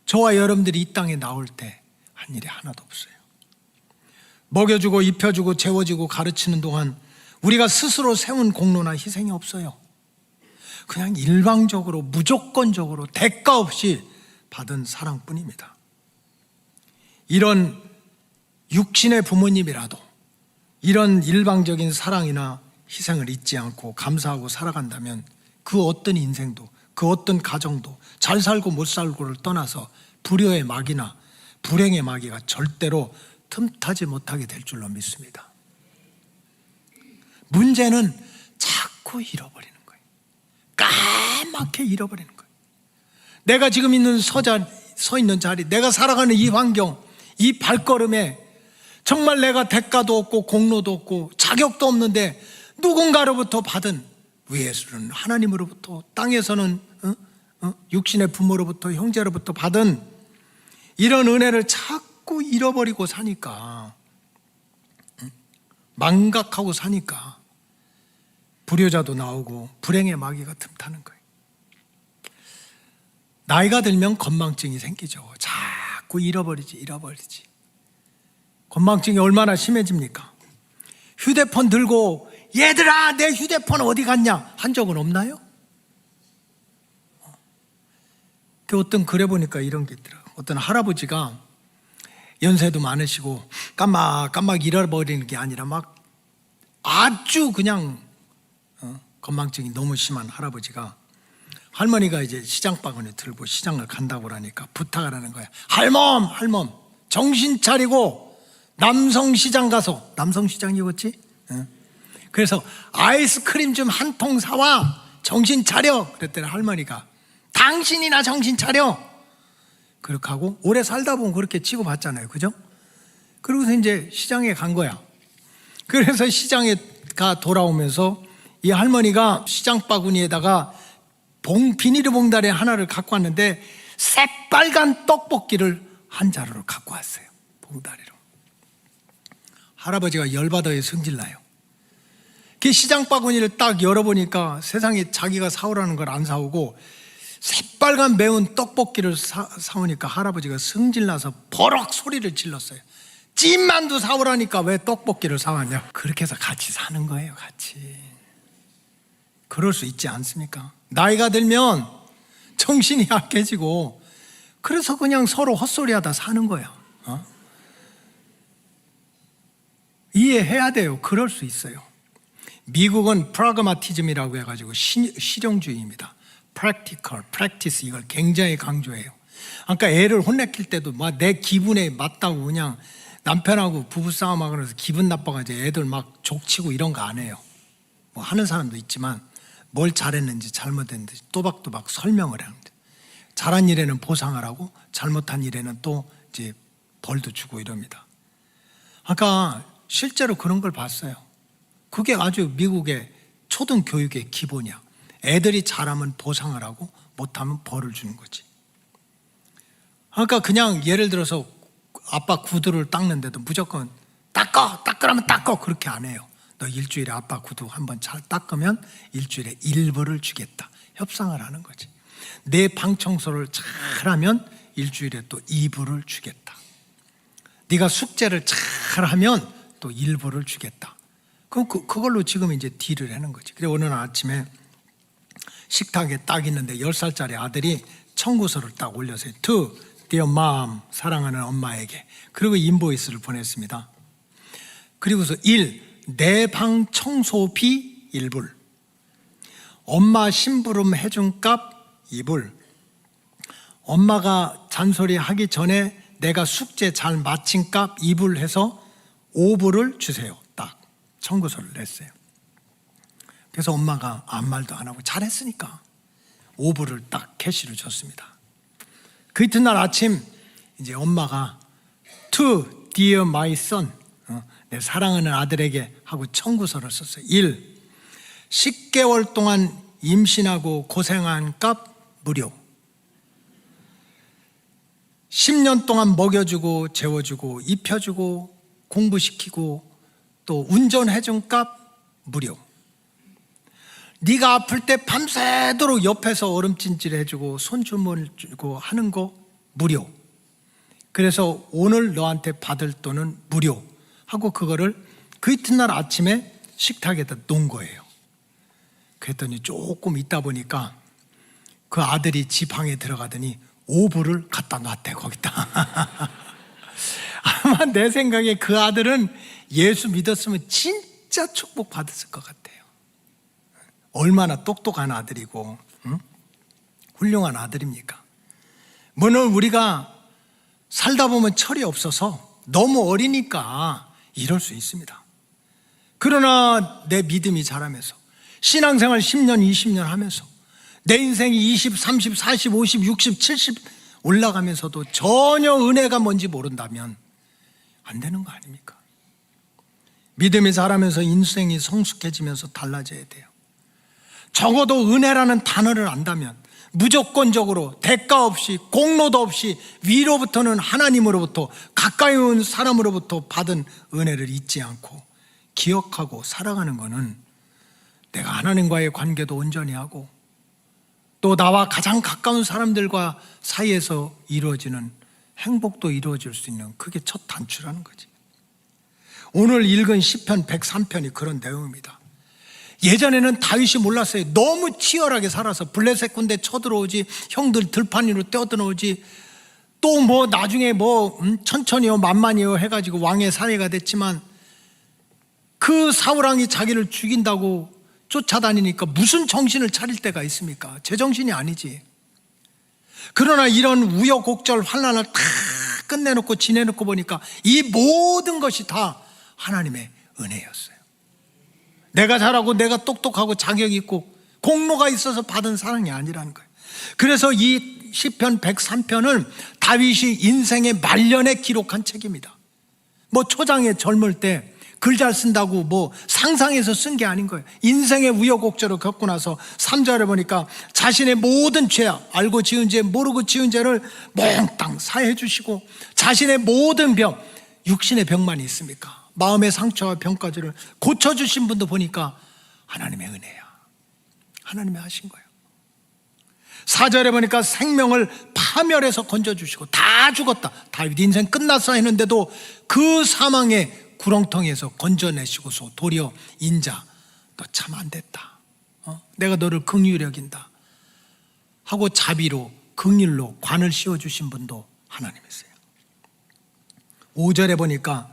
저와 여러분들이 이 땅에 나올 때 한 일이 하나도 없어요. 먹여주고 입혀주고 재워주고 가르치는 동안 우리가 스스로 세운 공로나 희생이 없어요. 그냥 일방적으로 무조건적으로 대가 없이 받은 사랑뿐입니다. 이런 육신의 부모님이라도 이런 일방적인 사랑이나 희생을 잊지 않고 감사하고 살아간다면 그 어떤 인생도 그 어떤 가정도 잘 살고 못 살고를 떠나서 불효의 마귀나 불행의 마귀가 절대로 틈타지 못하게 될 줄로 믿습니다. 문제는 자꾸 잃어버리는 거예요. 까맣게 잃어버리는 거예요. 내가 지금 서 있는 자리, 내가 살아가는 이 환경, 이 발걸음에 정말 내가 대가도 없고 공로도 없고 자격도 없는데 누군가로부터 받은, 위에서는 하나님으로부터, 땅에서는 육신의 부모로부터, 형제로부터 받은 이런 은혜를 자꾸 잃어버리고 사니까, 망각하고 사니까 불효자도 나오고 불행의 마귀가 틈타는 거예요. 나이가 들면 건망증이 생기죠. 자꾸 잃어버리지. 건망증이 얼마나 심해집니까? 휴대폰 들고 얘들아 내 휴대폰 어디 갔냐 한 적은 없나요? 어떤 글에 보니까 이런 게 있더라고요. 어떤 할아버지가 연세도 많으시고 깜막 잃어버리는 게 아니라 막 아주 그냥 건망증이 너무 심한 할아버지가, 할머니가 이제 시장 바구니 들고 시장을 간다고 그러니까 부탁을 하는 거야. 할멈 정신 차리고 남성시장 가서, 남성시장이었지? 그래서 아이스크림 좀 한 통 사와, 정신 차려. 그랬더니 할머니가 당신이나 정신 차려. 그렇게 하고 오래 살다 보면 그렇게 치고받잖아요, 그죠? 그러고서 이제 시장에 간 거야. 그래서 시장에 가 돌아오면서 이 할머니가 시장 바구니에다가 비닐봉다리 하나를 갖고 왔는데 새빨간 떡볶이를 한 자루를 갖고 왔어요, 봉다리로. 할아버지가 열받아요, 성질나요. 그 시장 바구니를 딱 열어보니까 세상에 자기가 사오라는 걸 안 사오고 새빨간 매운 떡볶이를 사오니까 할아버지가 성질나서 버럭 소리를 질렀어요. 찐만두 사오라니까 왜 떡볶이를 사왔냐. 그렇게 해서 같이 사는 거예요, 같이. 그럴 수 있지 않습니까? 나이가 들면 정신이 약해지고 그래서 그냥 서로 헛소리하다 사는 거야. 이해해야 돼요. 그럴 수 있어요. 미국은 프라그마티즘이라고 해가지고 실용주의입니다. practical, practice, 이걸 굉장히 강조해요. 그러니까 애를 혼내킬 때도 막 내 기분에 맞다고 그냥 남편하고 부부싸움하고 그래서 기분 나빠가지고 애들 막 족치고 이런 거 안 해요. 뭐 하는 사람도 있지만 뭘 잘했는지 잘못했는지 또박또박 설명을 하는데, 잘한 일에는 보상을 하고 잘못한 일에는 또 이제 벌도 주고 이럽니다. 그러니까 실제로 그런 걸 봤어요. 그게 아주 미국의 초등 교육의 기본이야. 애들이 잘하면 보상을 하고 못하면 벌을 주는 거지. 그러니까 그냥 예를 들어서 아빠 구두를 닦는데도 무조건 닦으라면 닦어 그렇게 안 해요. 너 일주일에 아빠 구두 한번 잘 닦으면 일주일에 1불을 주겠다. 협상을 하는 거지. 내 방 청소를 잘하면 일주일에 또 2불을 주겠다. 네가 숙제를 잘하면 또 1불을 주겠다. 그럼 그걸로 지금 이제 딜을 하는 거지. 그래 어느 날 아침에 식탁에 딱 있는데 10살짜리 아들이 청구서를 딱 올려서 To dear mom, 사랑하는 엄마에게. 그리고 인보이스를 보냈습니다. 그리고서 1. 내 방 청소비 1불, 엄마 심부름 해준 값 2불, 엄마가 잔소리 하기 전에 내가 숙제 잘 마친 값 2불 해서 5불을 주세요. 딱 청구서를 냈어요. 그래서 엄마가 아무 말도 안 하고 잘했으니까 5불을 딱 캐시를 줬습니다. 그 이튿날 아침 이제 엄마가 To dear my son, 내 사랑하는 아들에게 하고 청구서를 썼어요. 1. 10개월 동안 임신하고 고생한 값 무료, 10년 동안 먹여주고 재워주고 입혀주고 공부시키고 또 운전해준 값 무료, 네가 아플 때 밤새도록 옆에서 얼음찜질 해주고 손주물 주고 하는 거 무료, 그래서 오늘 너한테 받을 돈은 무료 하고 그거를 그 이튿날 아침에 식탁에다 놓은 거예요. 그랬더니 조금 있다 보니까 그 아들이 지 방에 들어가더니 오불을 갖다 놨대, 거기다. 아마 내 생각에 그 아들은 예수 믿었으면 진짜 축복 받았을 것 같아요. 얼마나 똑똑한 아들이고, 응? 훌륭한 아들입니까? 물론 우리가 살다 보면 철이 없어서 너무 어리니까 이럴 수 있습니다. 그러나 내 믿음이 자라면서 신앙생활 10년, 20년 하면서 내 인생이 20, 30, 40, 50, 60, 70 올라가면서도 전혀 은혜가 뭔지 모른다면 안 되는 거 아닙니까? 믿음이 자라면서 인생이 성숙해지면서 달라져야 돼요. 적어도 은혜라는 단어를 안다면 무조건적으로 대가 없이 공로도 없이 위로부터는 하나님으로부터 가까이 온 사람으로부터 받은 은혜를 잊지 않고 기억하고 살아가는 것은 내가 하나님과의 관계도 온전히 하고 또 나와 가장 가까운 사람들과 사이에서 이루어지는 행복도 이루어질 수 있는, 그게 첫 단추라는 거지. 오늘 읽은 시편 103편이 그런 내용입니다. 예전에는 다윗이 몰랐어요. 너무 치열하게 살아서 블레셋 군대 쳐들어오지, 형들 들판 위로 뛰어들어오지, 또 뭐 나중에 뭐 천천히요 만만히요 해가지고 왕의 사내가 됐지만 그 사울왕이 자기를 죽인다고 쫓아다니니까 무슨 정신을 차릴 때가 있습니까? 제정신이 아니지. 그러나 이런 우여곡절 환난을 다 끝내놓고 지내놓고 보니까 이 모든 것이 다 하나님의 은혜였어요. 내가 잘하고 내가 똑똑하고 자격 있고 공로가 있어서 받은 사랑이 아니라는 거예요. 그래서 이 시편 103편은 다윗이 인생의 말년에 기록한 책입니다. 뭐 초장에 젊을 때 글 잘 쓴다고 뭐 상상해서 쓴 게 아닌 거예요. 인생의 우여곡절을 겪고 나서 3절에 보니까 자신의 모든 죄악, 알고 지은 죄 모르고 지은 죄를 몽땅 사해 주시고 자신의 모든 병, 육신의 병만 있습니까? 마음의 상처와 병까지를 고쳐주신 분도 보니까 하나님의 은혜야. 하나님이 하신 거예요. 4절에 보니까 생명을 파멸해서 건져주시고 다 죽었다, 다윗 인생 끝났어 했는데도 그 사망의 구렁텅이에서 건져내시고서 도리어 인자, 너 참 안 됐다, 내가 너를 긍휼히 여긴다 하고 자비로 긍휼로 관을 씌워주신 분도 하나님이세요. 5절에 보니까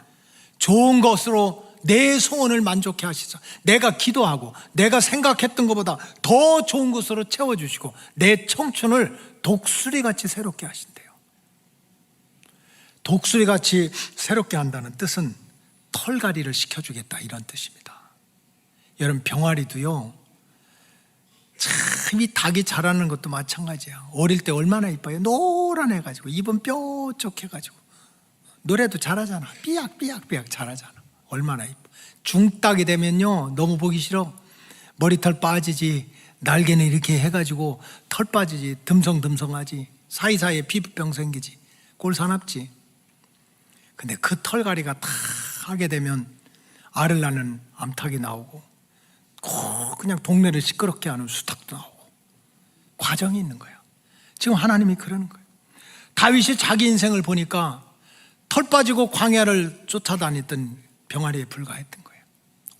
좋은 것으로 내 소원을 만족해 하시죠. 내가 기도하고 내가 생각했던 것보다 더 좋은 것으로 채워주시고 내 청춘을 독수리같이 새롭게 하신대요. 독수리같이 새롭게 한다는 뜻은 털갈이를 시켜주겠다, 이런 뜻입니다. 여러분, 병아리도요 참 이 닭이 자라는 것도 마찬가지야. 어릴 때 얼마나 이뻐요. 노란해가지고 입은 뾰족해가지고 노래도 잘하잖아. 삐약삐약삐약 잘하잖아. 얼마나 이뻐. 중닭이 되면요 너무 보기 싫어. 머리털 빠지지, 날개는 이렇게 해가지고 털 빠지지, 듬성듬성하지, 사이사이에 피부병 생기지, 꼴 사납지. 근데 그 털갈이가 다 하게 되면 알을 낳는 암탉이 나오고 그냥 동네를 시끄럽게 하는 수탉도 나오고 과정이 있는 거야. 지금 하나님이 그러는 거예요. 다윗이 자기 인생을 보니까 털 빠지고 광야를 쫓아다녔던 병아리에 불과했던 거예요.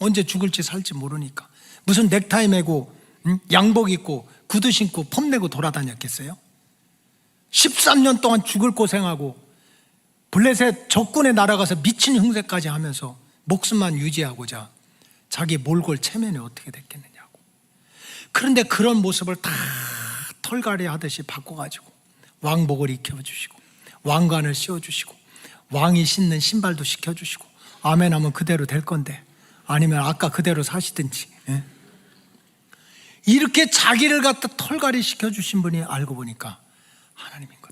언제 죽을지 살지 모르니까 무슨 넥타이 매고 양복 입고 구두 신고 폼내고 돌아다녔겠어요? 13년 동안 죽을 고생하고 블레셋 적군에 날아가서 미친 형세까지 하면서 목숨만 유지하고자 자기 몰골 체면이 어떻게 됐겠느냐고. 그런데 그런 모습을 다 털갈이 하듯이 바꿔가지고 왕복을 입혀주시고 왕관을 씌워주시고 왕이 신는 신발도 시켜주시고 아멘 하면 그대로 될 건데 아니면 아까 그대로 사시든지, 이렇게 자기를 갖다 털갈이 시켜주신 분이 알고 보니까 하나님인 것.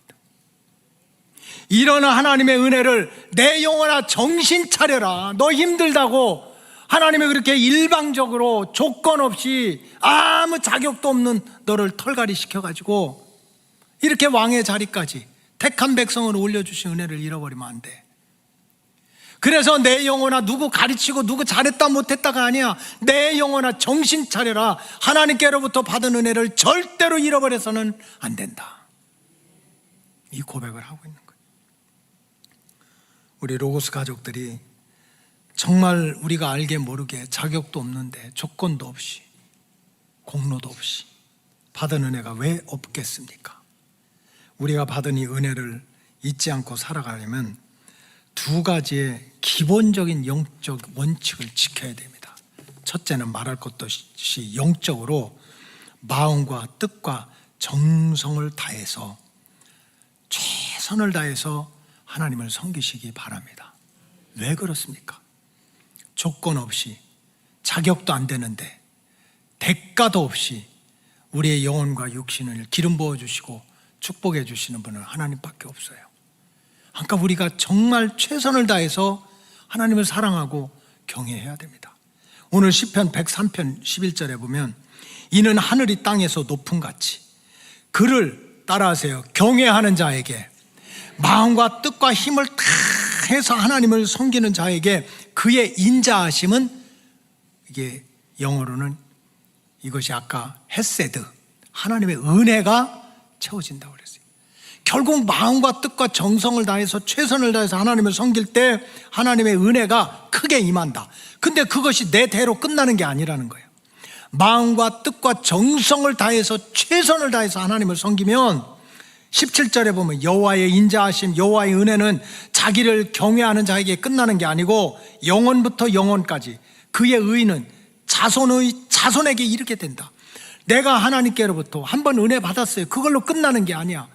이런 하나님의 은혜를 내 영혼아 정신 차려라, 너 힘들다고 하나님이 그렇게 일방적으로 조건 없이 아무 자격도 없는 너를 털갈이 시켜가지고 이렇게 왕의 자리까지 택한 백성을 올려주신 은혜를 잃어버리면 안 돼. 그래서 내 영혼아 누구 가르치고 누구 잘했다 못했다가 아니야. 내 영혼아 정신 차려라. 하나님께로부터 받은 은혜를 절대로 잃어버려서는 안 된다. 이 고백을 하고 있는 거예요. 우리 로고스 가족들이 정말 우리가 알게 모르게 자격도 없는데 조건도 없이 공로도 없이 받은 은혜가 왜 없겠습니까? 우리가 받은 이 은혜를 잊지 않고 살아가려면 두 가지의 기본적인 영적 원칙을 지켜야 됩니다. 첫째는 말할 것도 없이 영적으로 마음과 뜻과 정성을 다해서 최선을 다해서 하나님을 섬기시기 바랍니다. 왜 그렇습니까? 조건 없이 자격도 안 되는데 대가도 없이 우리의 영혼과 육신을 기름 부어주시고 축복해 주시는 분은 하나님밖에 없어요. 그러니까 우리가 정말 최선을 다해서 하나님을 사랑하고 경외해야 됩니다. 오늘 시편 103편 11절에 보면 이는 하늘이 땅에서 높음 같이 그를 따라하세요. 경외하는 자에게 마음과 뜻과 힘을 다 해서 하나님을 섬기는 자에게 그의 인자하심은, 이게 영어로는 이것이 아까 헤세드, 하나님의 은혜가 채워진다고 그랬어요. 결국 마음과 뜻과 정성을 다해서 최선을 다해서 하나님을 섬길 때 하나님의 은혜가 크게 임한다. 근데 그것이 내 대로 끝나는 게 아니라는 거예요. 마음과 뜻과 정성을 다해서 최선을 다해서 하나님을 섬기면 17절에 보면 여호와의 인자하심, 여호와의 은혜는 자기를 경외하는 자에게 끝나는 게 아니고 영원부터 영원까지 그의 의는 자손에게 이르게 된다. 내가 하나님께로부터 한번 은혜 받았어요. 그걸로 끝나는 게 아니야.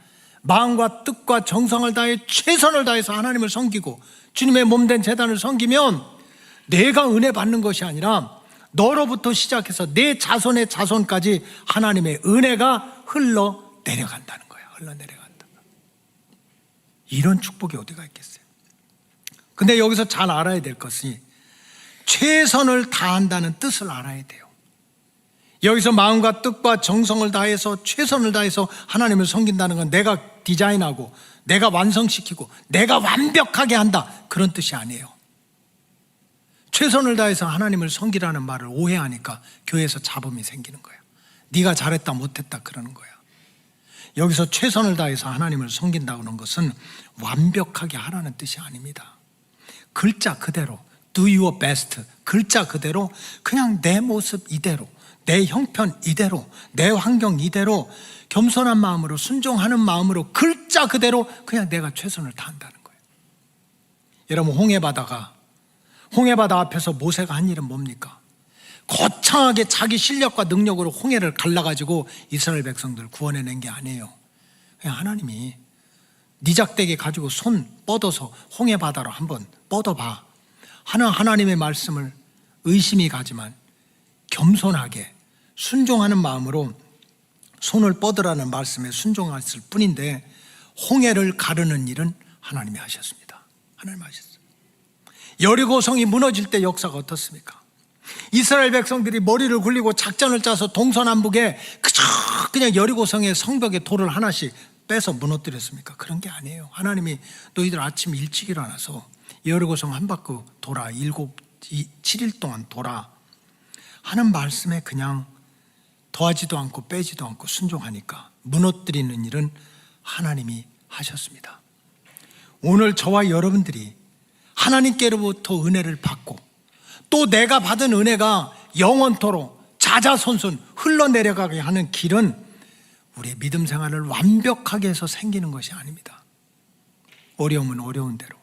마음과 뜻과 정성을 다해 최선을 다해서 하나님을 섬기고 주님의 몸된 제단을 섬기면 내가 은혜 받는 것이 아니라 너로부터 시작해서 내 자손의 자손까지 하나님의 은혜가 흘러 내려간다는 거야. 흘러 내려간다. 이런 축복이 어디가 있겠어요? 근데 여기서 잘 알아야 될 것이 최선을 다한다는 뜻을 알아야 돼요. 여기서 마음과 뜻과 정성을 다해서 최선을 다해서 하나님을 섬긴다는 건 내가 디자인하고 내가 완성시키고 내가 완벽하게 한다, 그런 뜻이 아니에요. 최선을 다해서 하나님을 섬기라는 말을 오해하니까 교회에서 잡음이 생기는 거야. 네가 잘했다 못했다 그러는 거야. 여기서 최선을 다해서 하나님을 섬긴다는 것은 완벽하게 하라는 뜻이 아닙니다. 글자 그대로 Do your best, 글자 그대로 그냥 내 모습 이대로, 내 형편 이대로, 내 환경 이대로 겸손한 마음으로 순종하는 마음으로 글자 그대로 그냥 내가 최선을 다한다는 거예요. 여러분, 홍해바다 앞에서 모세가 한 일은 뭡니까? 거창하게 자기 실력과 능력으로 홍해를 갈라가지고 이스라엘 백성들을 구원해낸 게 아니에요. 그냥 하나님이 니작대기 가지고 손 뻗어서 홍해바다로 한번 뻗어봐 하는 하나님의 말씀을 의심이 가지만 겸손하게 순종하는 마음으로 손을 뻗으라는 말씀에 순종했을 뿐인데 홍해를 가르는 일은 하나님이 하셨습니다. 하나님이 하셨어요. 여리고성이 무너질 때 역사가 어떻습니까? 이스라엘 백성들이 머리를 굴리고 작전을 짜서 동서남북에 그냥 여리고성의 성벽에 돌을 하나씩 빼서 무너뜨렸습니까? 그런 게 아니에요. 하나님이 너희들 아침 일찍 일어나서 여리고성 한 바퀴 돌아 7일 동안 돌아 하는 말씀에 그냥 더하지도 않고 빼지도 않고 순종하니까 무너뜨리는 일은 하나님이 하셨습니다. 오늘 저와 여러분들이 하나님께로부터 은혜를 받고 또 내가 받은 은혜가 영원토록 자자손손 흘러내려가게 하는 길은 우리의 믿음 생활을 완벽하게 해서 생기는 것이 아닙니다. 어려우면 어려운 대로,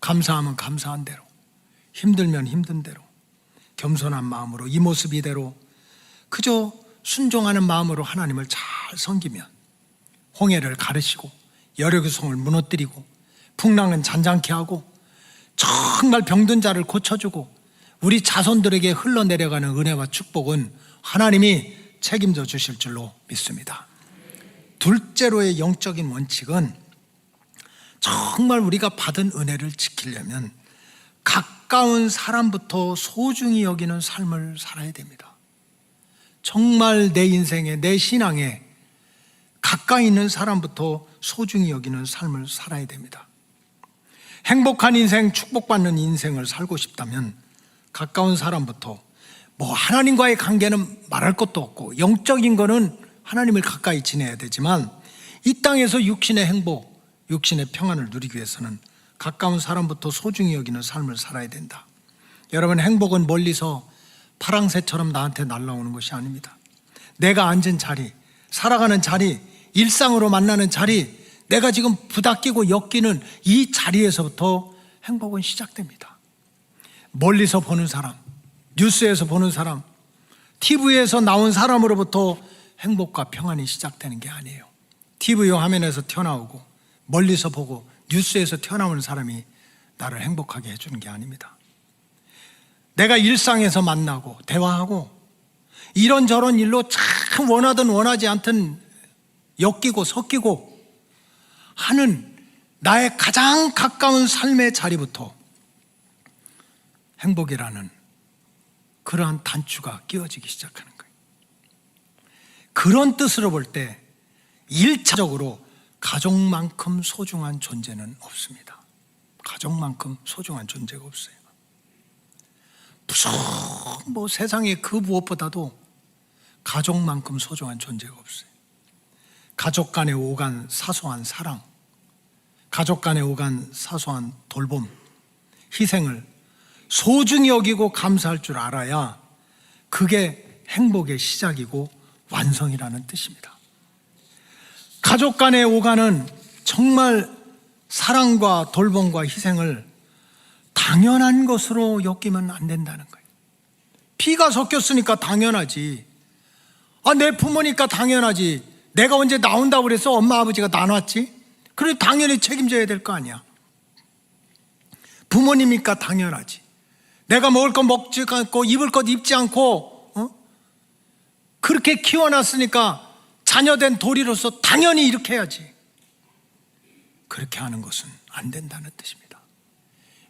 감사하면 감사한 대로, 힘들면 힘든 대로, 겸손한 마음으로 이 모습 이대로 그저 순종하는 마음으로 하나님을 잘 섬기면 홍해를 가르시고 여리고성을 무너뜨리고 풍랑은 잔잔케 하고 정말 병든 자를 고쳐주고 우리 자손들에게 흘러내려가는 은혜와 축복은 하나님이 책임져 주실 줄로 믿습니다. 둘째로의 영적인 원칙은 정말 우리가 받은 은혜를 지키려면 가까운 사람부터 소중히 여기는 삶을 살아야 됩니다. 정말 내 인생에, 내 신앙에 가까이 있는 사람부터 소중히 여기는 삶을 살아야 됩니다. 행복한 인생, 축복받는 인생을 살고 싶다면 가까운 사람부터, 하나님과의 관계는 말할 것도 없고 영적인 거는 하나님을 가까이 지내야 되지만 이 땅에서 육신의 행복, 육신의 평안을 누리기 위해서는 가까운 사람부터 소중히 여기는 삶을 살아야 된다. 여러분, 행복은 멀리서 파랑새처럼 나한테 날아오는 것이 아닙니다. 내가 앉은 자리, 살아가는 자리, 일상으로 만나는 자리, 내가 지금 부닥끼고 엮이는 이 자리에서부터 행복은 시작됩니다. 멀리서 보는 사람, 뉴스에서 보는 사람, TV에서 나온 사람으로부터 행복과 평안이 시작되는 게 아니에요. TV 화면에서 튀어나오고 멀리서 보고 뉴스에서 튀어나오는 사람이 나를 행복하게 해주는 게 아닙니다. 내가 일상에서 만나고 대화하고 이런저런 일로 참 원하든 원하지 않든 엮이고 섞이고 하는 나의 가장 가까운 삶의 자리부터 행복이라는 그러한 단추가 끼워지기 시작하는 거예요. 그런 뜻으로 볼 때 1차적으로 가족만큼 소중한 존재는 없습니다. 가족만큼 소중한 존재가 없어요. 무슨 세상에 그 무엇보다도 가족만큼 소중한 존재가 없어요. 가족 간에 오간 사소한 사랑, 가족 간에 오간 사소한 돌봄, 희생을 소중히 여기고 감사할 줄 알아야 그게 행복의 시작이고 완성이라는 뜻입니다. 가족 간에 오가는 정말 사랑과 돌봄과 희생을 당연한 것으로 여기면 안 된다는 거예요. 피가 섞였으니까 당연하지. 내 부모니까 당연하지. 내가 언제 나온다고 그래서 엄마 아버지가 나눴지? 그래 당연히 책임져야 될 거 아니야. 부모님이니까 당연하지. 내가 먹을 것 먹지 않고 입을 것 입지 않고 그렇게 키워놨으니까 자녀된 도리로서 당연히 이렇게 해야지. 그렇게 하는 것은 안 된다는 뜻입니다.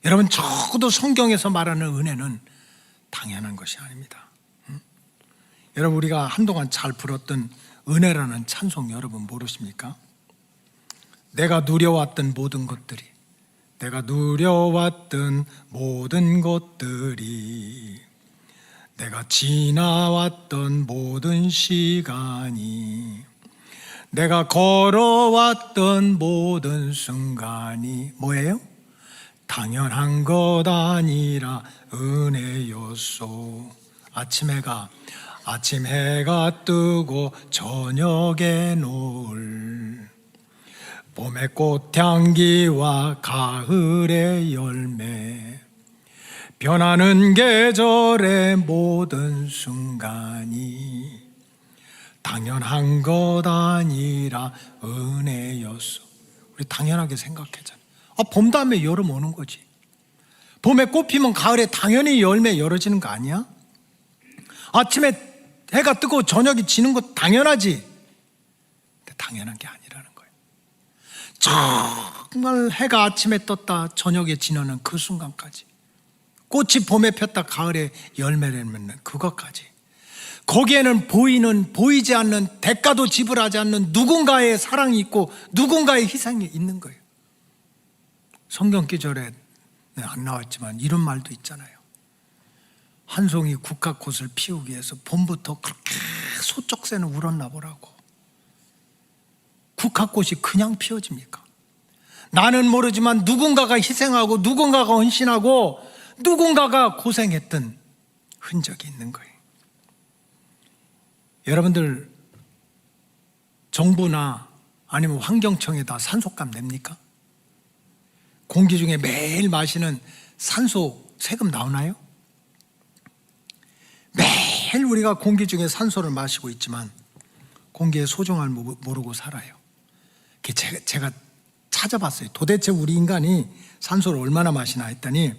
여러분, 적어도 성경에서 말하는 은혜는 당연한 것이 아닙니다. 여러분, 우리가 한동안 잘 불었던 은혜라는 찬송 여러분 모르십니까? 내가 누려왔던 모든 것들이, 내가 누려왔던 모든 것들이, 내가 지나왔던 모든 시간이, 내가 걸어왔던 모든 순간이 뭐예요? 당연한 것 아니라 은혜였소. 아침 해가 뜨고 저녁에 노을, 봄의 꽃향기와 가을의 열매, 변하는 계절의 모든 순간이 당연한 것 아니라 은혜였어. 우리 당연하게 생각하잖아. 봄 다음에 여름 오는 거지. 봄에 꽃 피면 가을에 당연히 열매 열어지는 거 아니야? 아침에 해가 뜨고 저녁이 지는 거 당연하지. 근데 당연한 게 아니라는 거예요. 정말 해가 아침에 떴다 저녁에 지나는 그 순간까지, 꽃이 봄에 폈다 가을에 열매를 맺는 그것까지, 거기에는 보이지 않는, 대가도 지불하지 않는 누군가의 사랑이 있고 누군가의 희생이 있는 거예요. 성경 기절에 안 나왔지만 이런 말도 있잖아요. 한 송이 국화꽃을 피우기 위해서 봄부터 그렇게 소쩍새는 울었나 보라고. 국화꽃이 그냥 피어집니까? 나는 모르지만 누군가가 희생하고 누군가가 헌신하고 누군가가 고생했던 흔적이 있는 거예요. 여러분들, 정부나 아니면 환경청에다 산소값 냅니까? 공기 중에 매일 마시는 산소 세금 나오나요? 매일 우리가 공기 중에 산소를 마시고 있지만 공기의 소중함을 모르고 살아요. 제가 찾아봤어요. 도대체 우리 인간이 산소를 얼마나 마시나 했더니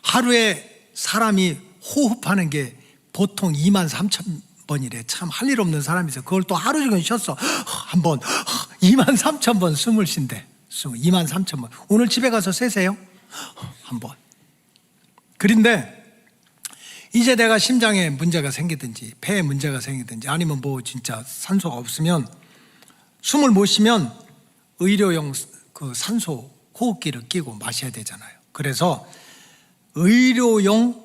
하루에 사람이 호흡하는 게 보통 23,000번이래. 참 할 일 없는 사람이 있어요. 그걸 또 하루 종일 쉬었어. 한 번, 23,000번 숨을 쉰대. 23,000번. 오늘 집에 가서 세세요. 한 번. 그런데 이제 내가 심장에 문제가 생기든지 폐에 문제가 생기든지 아니면 진짜 산소가 없으면, 숨을 못 쉬면 의료용 그 산소 호흡기를 끼고 마셔야 되잖아요. 그래서 의료용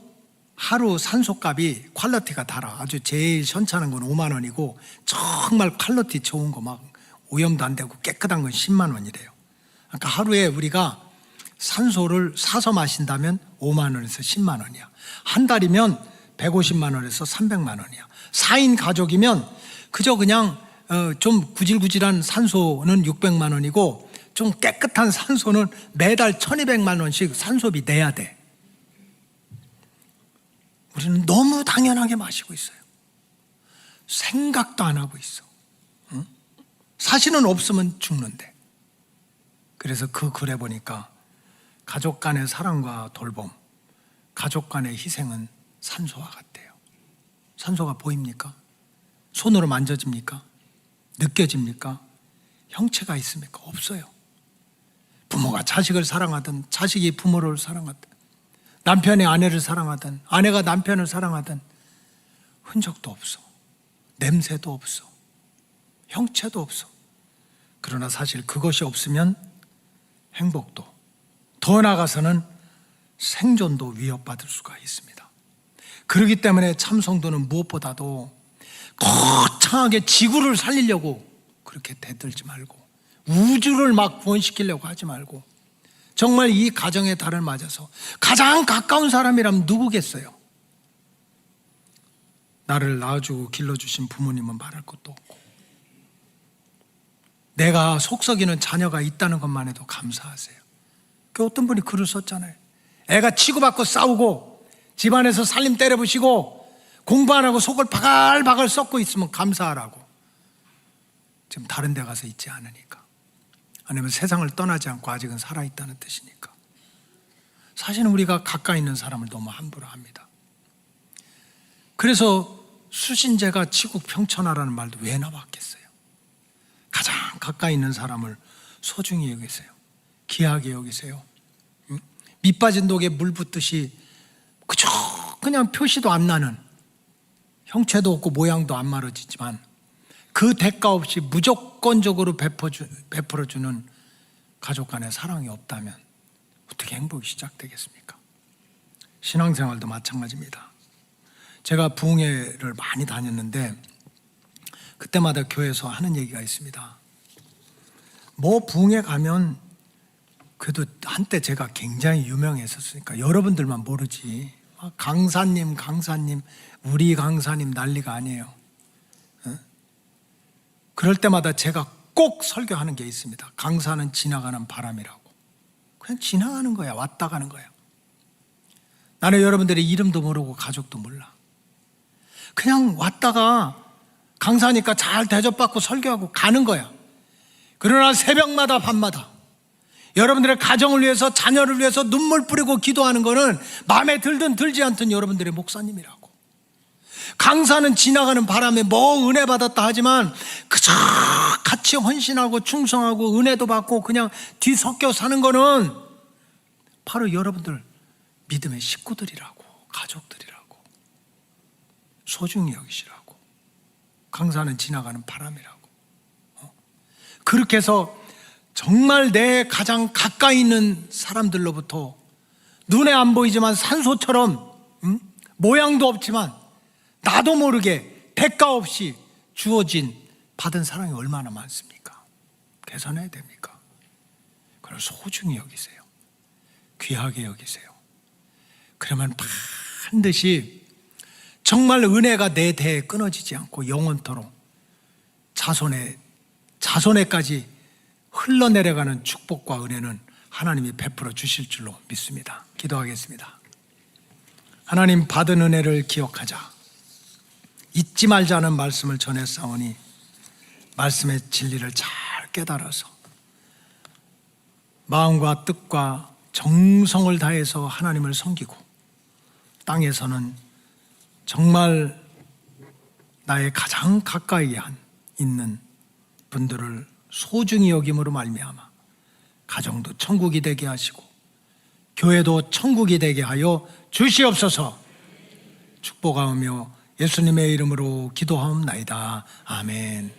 하루 산소값이 퀄리티가 달라. 아주 제일 현찮은 건 5만 원이고 정말 퀄리티 좋은 거 막 오염도 안 되고 깨끗한 건 10만 원이래요. 그러니까 하루에 우리가 산소를 사서 마신다면 5만 원에서 10만 원이야. 한 달이면 150만 원에서 300만 원이야. 4인 가족이면 그저 그냥 좀 구질구질한 산소는 600만 원이고 좀 깨끗한 산소는 매달 1200만 원씩 산소비 내야 돼. 우리는 너무 당연하게 마시고 있어요. 생각도 안 하고 있어. 응? 사실은 없으면 죽는데. 그래서 그 글에 보니까 가족 간의 사랑과 돌봄, 가족 간의 희생은 산소와 같대요. 산소가 보입니까? 손으로 만져집니까? 느껴집니까? 형체가 있습니까? 없어요. 부모가 자식을 사랑하든 자식이 부모를 사랑하든 남편이 아내를 사랑하든 아내가 남편을 사랑하든 흔적도 없어. 냄새도 없어. 형체도 없어. 그러나 사실 그것이 없으면 행복도, 더 나아가서는 생존도 위협받을 수가 있습니다. 그렇기 때문에 참 성도는 무엇보다도 거창하게 지구를 살리려고 그렇게 대들지 말고 우주를 막 구원시키려고 하지 말고 정말 이 가정의 달을 맞아서 가장 가까운 사람이라면 누구겠어요? 나를 낳아주고 길러주신 부모님은 말할 것도 없고 내가 속썩이는 자녀가 있다는 것만 해도 감사하세요. 그 어떤 분이 글을 썼잖아요. 애가 치고받고 싸우고 집안에서 살림 때려부시고 공부 안 하고 속을 바글바글 썩고 있으면 감사하라고. 지금 다른 데 가서 있지 않으니까. 아니면 세상을 떠나지 않고 아직은 살아있다는 뜻이니까. 사실은 우리가 가까이 있는 사람을 너무 함부로 합니다. 그래서 수신제가 치국 평천하라는 말도 왜 나왔겠어요? 가장 가까이 있는 사람을 소중히 여기세요. 귀하게 여기세요. 밑 빠진 독에 물 붓듯이 그저 그냥 표시도 안 나는, 형체도 없고 모양도 안 마르지만 그 대가 없이 무조건적으로 베풀어주는 가족 간의 사랑이 없다면 어떻게 행복이 시작되겠습니까? 신앙생활도 마찬가지입니다. 제가 부흥회를 많이 다녔는데 그때마다 교회에서 하는 얘기가 있습니다. 뭐 부흥회 가면 그래도 한때 제가 굉장히 유명했었으니까 여러분들만 모르지, 강사님 우리 강사님 난리가 아니에요. 그럴 때마다 제가 꼭 설교하는 게 있습니다. 강사는 지나가는 바람이라고. 그냥 지나가는 거야. 왔다 가는 거야. 나는 여러분들의 이름도 모르고 가족도 몰라. 그냥 왔다가 강사니까 잘 대접받고 설교하고 가는 거야. 그러나 새벽마다 밤마다 여러분들의 가정을 위해서, 자녀를 위해서 눈물 뿌리고 기도하는 거는 마음에 들든 들지 않든 여러분들의 목사님이라고. 강사는 지나가는 바람에 뭐 은혜 받았다 하지만 그저 같이 헌신하고 충성하고 은혜도 받고 그냥 뒤섞여 사는 거는 바로 여러분들 믿음의 식구들이라고, 가족들이라고. 소중히 여기시라고. 강사는 지나가는 바람이라고. 그렇게 해서 정말 내 가장 가까이 있는 사람들로부터 눈에 안 보이지만 산소처럼 모양도 없지만 나도 모르게 대가 없이 주어진 받은 사랑이 얼마나 많습니까? 계산해야 됩니까? 그걸 소중히 여기세요. 귀하게 여기세요. 그러면 반드시 정말 은혜가 내 대에 끊어지지 않고 영원토록 자손에까지 흘러내려가는 축복과 은혜는 하나님이 베풀어 주실 줄로 믿습니다. 기도하겠습니다. 하나님, 받은 은혜를 기억하자. 잊지 말자는 말씀을 전했사오니 말씀의 진리를 잘 깨달아서 마음과 뜻과 정성을 다해서 하나님을 섬기고 땅에서는 정말 나의 가장 가까이 있는 분들을 소중히 여김으로 말미암아 가정도 천국이 되게 하시고 교회도 천국이 되게 하여 주시옵소서. 축복하오며 예수님의 이름으로 기도하옵나이다. 아멘.